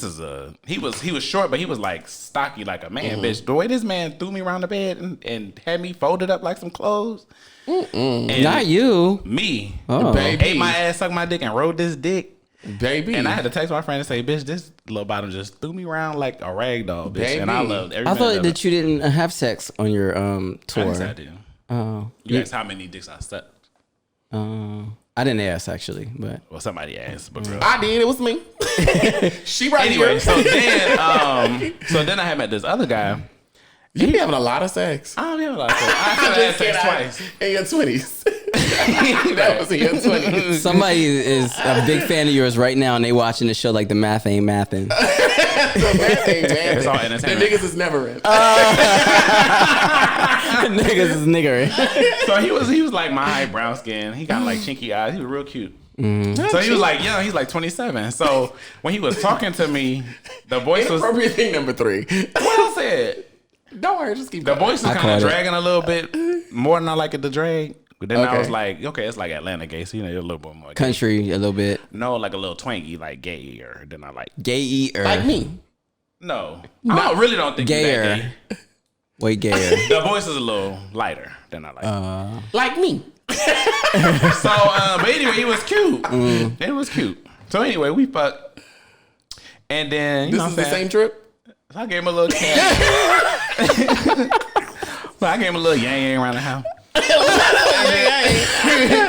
A: he was short, but he was like stocky like a man, bitch. The way this man threw me around the bed and had me folded up like some clothes.
B: And not you.
A: Me.
B: Oh.
C: Baby.
A: Ate my ass, sucked my dick, and rode this dick.
C: Baby.
A: And I had to text my friend and say, bitch, this little bottom just threw me around like a rag doll, bitch.
C: Baby.
A: And I loved every
B: I
A: minute
B: thought
A: of
B: that
A: it.
B: you didn't have sex on your tour.
A: I did.
B: Oh.
A: You asked how many dicks I sucked.
B: I didn't ask actually, but
A: somebody asked, but girl.
C: I did. It was me. She right
A: anyway,
C: here.
A: so then I had met this other guy.
C: You be having a lot of sex.
A: I don't be having a lot of sex. I had sex twice
C: in your 20s. That was in your 20s.
B: Somebody is a big fan of yours right now, and they watching the show like the math ain't mathin'.
C: The math ain't mathin'.
A: It's all entertainment.
C: The niggas is never in.
B: Niggas is niggering.
A: So he was like my height, brown skin. He got like chinky eyes. He was real cute. So he was like young. He's like 27. So when he was talking to me, the voice was
C: inappropriate thing number 3.
A: What I said?
C: Don't worry, just keep
A: the
C: going.
A: voice was kind of dragging a little bit more than I like it to drag. But then I was like, okay, it's like Atlanta gay, so you're a little bit more
B: country, a little bit.
A: No, like a little twangy, like gayer than I like.
B: Gayer.
C: Like me.
A: No. I really don't think
B: gayer.
A: That gay.
B: Way gayer.
A: The voice is a little lighter than I like.
C: Like me.
A: So, but anyway, it was cute. It was cute. So anyway, we fucked. And then,
C: this is the same trip?
A: So I gave him a little cat. So I gave him a little yang around the house.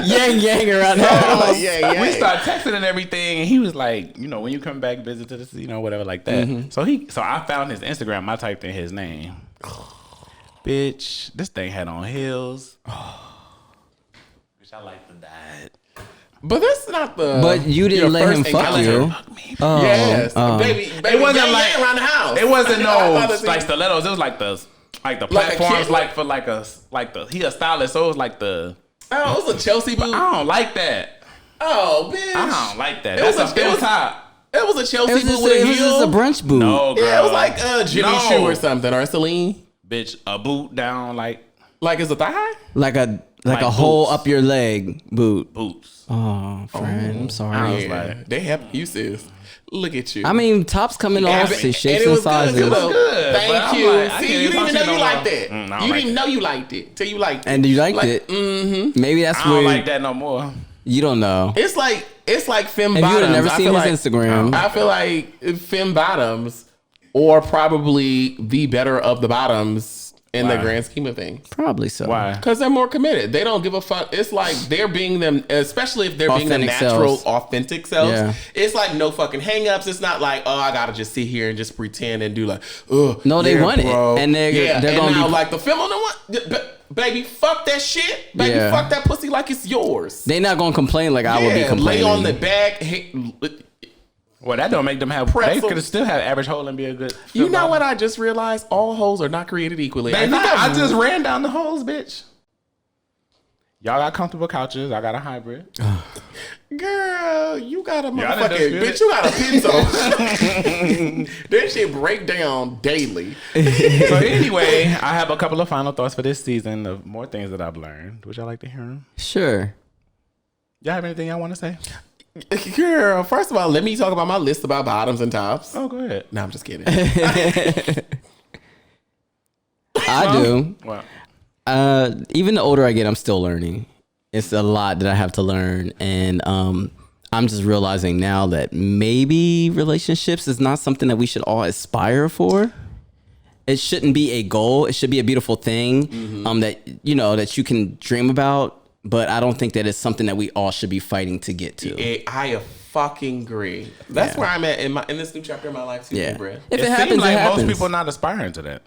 B: yang around the house.
A: We started texting and everything, and he was like, you know, when you come back visit to this, you know, whatever like that. So I found his Instagram. I typed in his name. Bitch, this thing had on heels. Bitch, I like to die.
C: But that's not the.
B: But you didn't let him fuck you.
A: Fuck me.
C: Yes, baby.
A: It wasn't like
C: around the house.
A: It wasn't no like stilettos. It was like the platforms, he a stylist, so it was like the.
C: Oh, it was a Chelsea boot.
A: I don't like that.
C: Oh, bitch.
A: I don't like that. That's a film top.
C: It was a Chelsea boot with
B: It
C: a
B: was
C: heel.
B: just a brunch boot.
A: No, girl.
C: Yeah, it was like Jimmy Choo or something, or Celine.
A: Bitch, a boot down like
C: it's a thigh high?
B: Like a
A: Like
B: hole
A: boots.
B: up your leg boot.
A: boots.
B: Oh, friend, I'm sorry.
A: I was
C: Yeah,
A: like,
C: they have uses. Look at you.
B: I mean, tops come in all shapes
C: it
B: and
C: was
B: sizes.
C: good.
A: good, but
C: Thank
A: I'm
C: you.
A: like, I
C: See,
A: can't
C: you
A: even
C: didn't even know
A: function
C: you
A: no
C: liked
A: more.
C: it.
A: I don't
C: You
A: like
C: didn't
A: that.
C: know you liked it till you liked it.
B: And you liked
C: Like,
B: it. Maybe that's
A: I don't
B: where
A: like that no more.
B: you don't know.
C: It's like femme
B: If you
C: bottoms.
B: would have never
C: I
B: seen
C: feel
B: his
C: like-
B: Instagram,
C: I feel like femme bottoms or probably the better of the bottoms in the
A: Why?
C: grand scheme of things.
B: probably so.
A: Why?
C: Because they're more committed. They don't give a fuck. It's like they're being them, especially if they're being the
B: Authentic
C: natural,
B: selves.
C: authentic selves.
B: Yeah.
C: It's like no fucking hangups. It's not like, oh, I gotta just sit here and just pretend and do like, oh,
B: No, they
C: yeah,
B: want it.
C: bro.
B: And they're gonna
C: now,
B: be-
C: like the film on the one, baby, fuck that shit, baby,
B: Yeah.
C: fuck that pussy like it's yours.
B: They not gonna complain like I would be
C: Yeah,
B: complaining.
C: lay on the back.
A: Well, that don't make them have.
C: Pretzel.
A: They could still have average hole and be a good.
C: You know what I just realized? All hoes are not created equally.
A: I just ran down the holes, bitch. Y'all got comfortable couches. I got a hybrid.
C: Girl, you got a
A: done
C: motherfucking
A: disputed.
C: bitch. You got a pizza. That shit break down daily.
A: So anyway, I have a couple of final thoughts for this season of more things that I've learned. Would y'all like to hear them?
B: Sure.
A: Y'all have anything y'all want to say?
C: Girl, first of all, let me talk about my list about bottoms and tops.
A: Oh, go ahead.
C: No, I'm just kidding.
B: I do.
A: Well,
B: Even the older I get, I'm still learning. It's a lot that I have to learn, and I'm just realizing now that maybe relationships is not something that we should all aspire for. It shouldn't be a goal. It should be a beautiful thing that that you can dream about. But I don't think that it's something that we all should be fighting to get to.
C: I fucking agree. That's where I'm at in this new chapter of my life too, bro.
B: If it
A: seems
B: happens,
A: like
B: it happens.
A: most people not aspiring to that.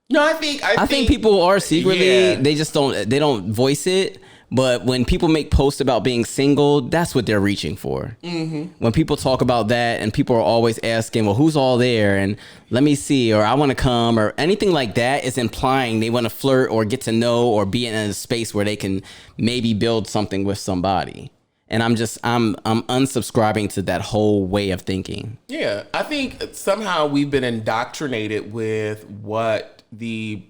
C: No, I think
B: I think people are secretly.
C: Yeah.
B: They just don't. They don't voice it. But when people make posts about being single, that's what they're reaching for. When people talk about that, and people are always asking, "Well, who's all there?" and "Let me see," or "I want to come," or anything like that, is implying they want to flirt or get to know or be in a space where they can maybe build something with somebody. And I'm unsubscribing to that whole way of thinking.
C: Yeah, I think somehow we've been indoctrinated with what the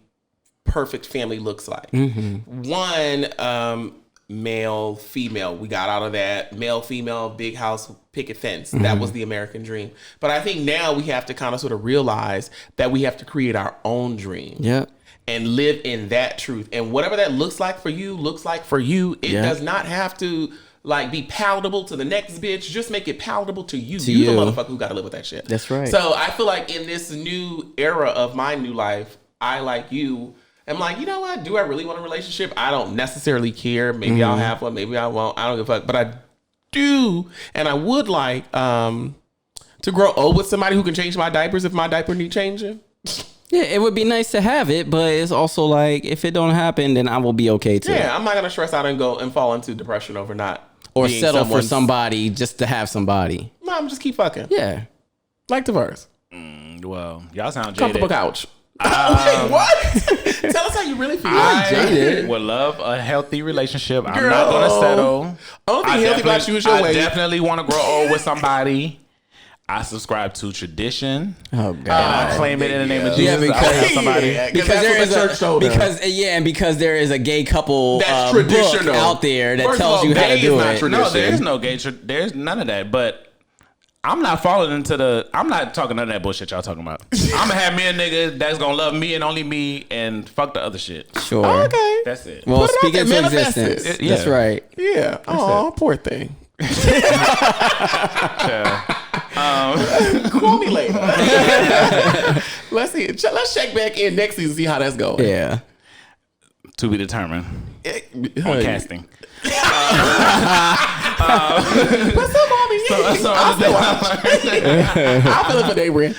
C: perfect family looks like. One, male, female. We got out of that male, female, big house, picket fence. That was the American dream. But I think now we have to kind of sort of realize that we have to create our own dream.
B: Yep.
C: And live in that truth. And whatever that looks like for you, It does not have to like be palatable to the next bitch. Just make it palatable to you. You the motherfucker who got to live with that shit.
B: That's right.
C: So I feel like in this new era of my new life, I like you. I'm like, you know what? Do I really want a relationship? I don't necessarily care. Maybe I'll have one. Maybe I won't. I don't give a fuck. But I do, and I would like to grow old with somebody who can change my diapers if my diaper need changing.
B: Yeah, it would be nice to have it, but it's also like if it don't happen, then I will be okay too.
C: Yeah, I'm not gonna stress out and go and fall into depression over not
B: Or
C: being
B: settle for
C: someone's-
B: somebody just to have somebody.
C: No, I'm just keep fucking.
B: Yeah.
C: Like diverse.
A: Well, y'all sound jaded.
C: Comfortable couch. Wait, what? Tell us how you really feel.
A: I would love a healthy relationship. I'm not gonna settle.
C: Only thing healthy about you is your
A: I
C: weight.
A: definitely want to grow old with somebody. I subscribe to tradition.
B: Oh
A: And
B: God.
A: I claim it in the name of
B: Yeah,
A: Jesus. I
B: because-
A: will have somebody.
C: Yeah,
B: Because
C: that's
B: there
C: what
B: is
C: the church told us.
B: because there is a gay couple
C: That's
B: book
C: traditional.
B: out there that
C: First of
B: tells
C: all,
B: you how
C: gay
B: to
C: is
B: do
C: not
B: it.
C: traditional.
A: No, there is no gay. There's none of that. But I'm not falling into the. I'm not talking none of that bullshit y'all talking about. I'm gonna have me a nigga that's gonna love me and only me and fuck the other shit.
B: Sure.
C: Okay.
A: That's it.
B: Well,
C: Put it out
B: speak
C: there,
B: into
C: manifest
B: existence.
C: it.
A: Yeah.
B: That's right.
C: Yeah. Oh, poor thing. Call me later. Let's see. Let's check back in next season, see how that's going.
B: Yeah.
A: To be determined on casting.
C: Put some on me. I'll fill it for Daybrand.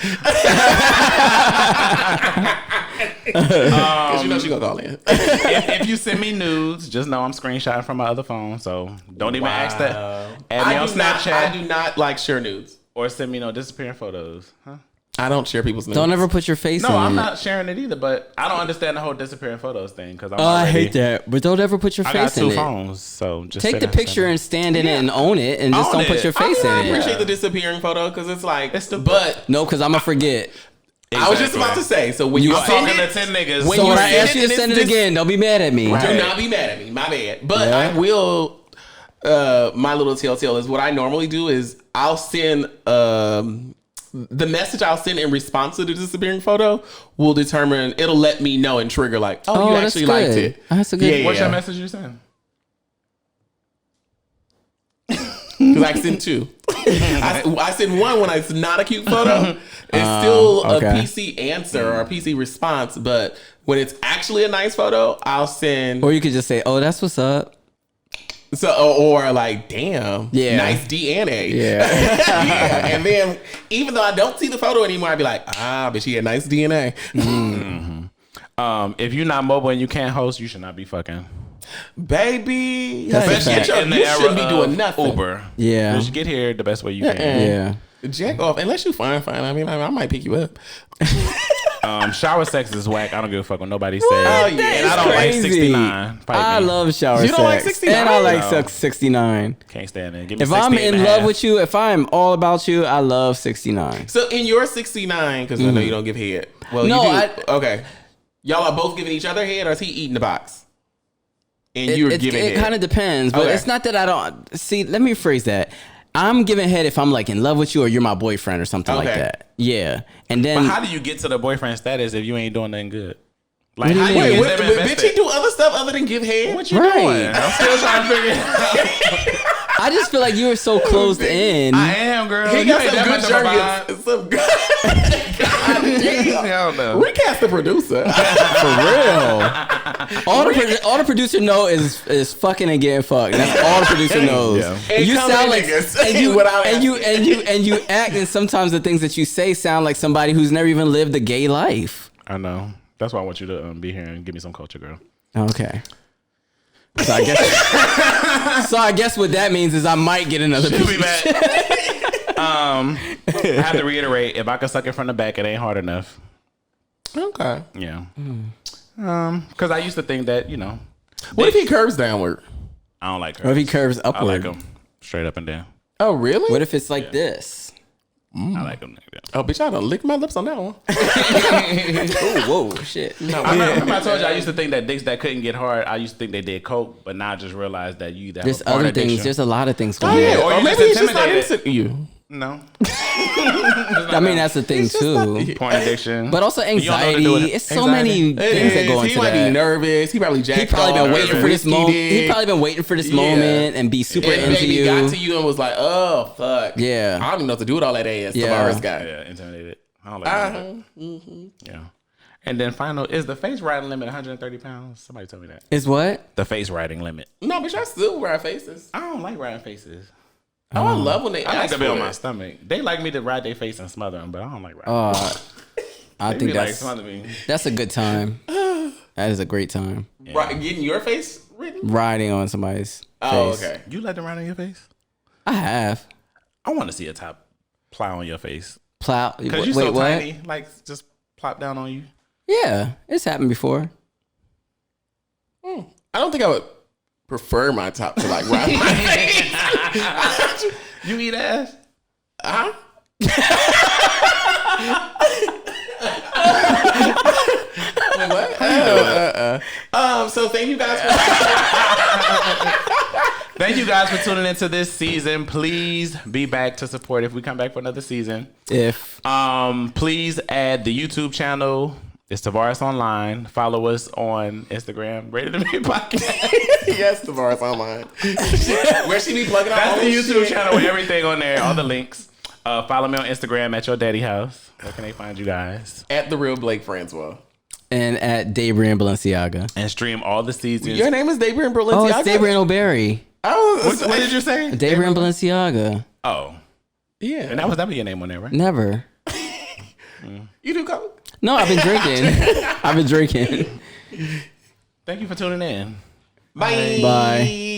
C: Because you know she gonna call in.
A: if you send me nudes, just know I'm screenshotting from my other phone. So don't even ask that. Add me on Snapchat.
C: I do not like share nudes.
A: Or send me no disappearing photos. Huh?
C: I don't share people's nudes.
B: Don't ever put your face in it.
A: No, I'm not sharing it either, but I don't understand the whole disappearing photos thing. Because
B: I hate that. But don't ever put your face in it.
A: I got 2 phones, so just
B: take the picture and stand in it and own it, and just don't put your face in it.
C: I appreciate the disappearing photo because it's like,
B: no, because I'm gonna forget.
C: Exactly. I was just about to say, so when you send
A: talking to 10 niggas,
B: when I ask you to send it again, don't be mad at me.
C: Right. Do not be mad at me. My bad. But I will. My little telltale is what I normally do is I'll send the message I'll send in response to the disappearing photo will determine, it'll let me know and trigger like, you actually liked it.
B: That's a good.
A: What's your message you send?
C: Because I send 2. I send one when it's not a cute photo. It's still a PC answer or a PC response, but when it's actually a nice photo, I'll send.
B: Or you could just say, "Oh, that's what's up."
C: So or like, damn, nice DNA. Yeah. And then even though I don't see the photo anymore, I'd be like, but she had nice DNA.
A: If you're not mobile and you can't host, you should not be fucking.
C: Baby,
A: especially in the era
C: shouldn't be doing nothing.
A: Uber.
B: Yeah,
A: you should get here the best way you can.
B: Yeah,
C: jack off unless you fine. I mean, I might pick you up.
A: Shower sex is whack. I don't give a fuck what nobody says.
C: Oh yeah,
A: and I don't like 69.
B: I love shower sex.
C: You don't like 69?
B: And I like 69.
A: Can't stand it. Give me
B: if I'm in love with you, if I'm all about you, I love 69.
C: So in your 69, because I know you don't give head. Well, no, you do. Okay. Y'all are both giving each other head, or is he eating the box? And you're giving head?
B: It kind of depends, but it's not that I don't. See, let me rephrase that. I'm giving head if I'm like in love with you or you're my boyfriend or something like that. Yeah. And then.
A: But how do you get to the boyfriend status if you ain't doing nothing good? Like,
C: bitch, he do other stuff other than give head?
A: What you doing? I'm still trying to figure it out.
B: I just feel like you were so closed in.
A: I am, girl.
C: He got some good jargon. Some good.
A: Hell no.
C: Recast the producer.
B: For real. All the producer know is fucking and getting fucked. That's all the producer knows. Yeah.
C: And you sound like
B: and you act, and sometimes the things that you say sound like somebody who's never even lived a gay life.
A: I know. That's why I want you to be here and give me some culture, girl.
B: Okay. So I guess what that means is I might get another piece.
A: Be back. I have to reiterate, if I can suck it from the back, it ain't hard enough.
C: Okay.
A: Yeah. Because I used to think that,
C: what if he curves downward?
A: I don't like curves.
B: What if he curves upward?
A: I like them straight up and down.
C: Oh, really?
B: What if it's like this?
A: I like them like that.
C: Oh, bitch, I done licked my lips on that one.
B: Whoa, shit.
A: No, I remember I told you I used to think that dicks that couldn't get hard, I used to think they did coke, but now I just realized that you either have
B: there's
A: a porn
B: other
A: addiction.
B: things. There's a lot of things
C: going on. Or maybe he's just not into you.
A: No.
B: I mean, that's the thing, too.
A: Porn addiction.
B: But also anxiety. It's so many things that go into that.
C: He might be nervous. He probably jacked off.
B: Been waiting for this moment. He probably been waiting for this moment and be super into you.
C: He got to you and was like, oh, fuck.
B: Yeah.
C: I don't even know what to do with all that ass. Tavares guy.
A: Yeah, intimidated. I don't like that. Yeah. And then final, is the face riding limit 130 pounds? Somebody told me that.
B: Is what?
A: The face riding limit.
C: No, bitch, I still ride faces.
A: I don't like riding faces.
C: Oh, I love when they
A: I like to be on my stomach. They like me to ride their face and smother them, but I don't like riding.
B: I think that's a good time. That is a great time.
C: Yeah. Getting your face ridden?
B: Riding on somebody's face.
C: Okay.
A: You let them ride on your face?
B: I have.
A: I want to see a top plow on your face.
B: Plow?
A: Because you're so tiny, like just plop down on you.
B: Yeah, it's happened before.
C: I don't think I would prefer my top to like ride my face.
A: You eat ass?
C: Huh? What? So thank you guys for
A: thank you guys for tuning into this season. Please be back to support if we come back for another season. Please add the YouTube channel. It's Tavares Online. Follow us on Instagram. Ratedmapodcast.
C: Yes, Tavares Online. Where she be plugging out?
A: That's the YouTube channel with everything on there. All the links. Follow me on Instagram at Your Daddy House. Where can they find you guys?
C: At The Real Blake Francois.
B: And at Dabrian Balenciaga.
A: And stream all the seasons.
C: Your name is Dabrian Balenciaga?
B: Oh, it's Dabrian O'Barry.
C: What did you say?
B: Dabrian Balenciaga.
A: Oh.
C: Yeah.
A: And that was never your name on there, right?
B: Never.
C: You do coke?
B: No, I've been drinking.
A: Thank you for tuning in.
C: Bye.
B: Bye.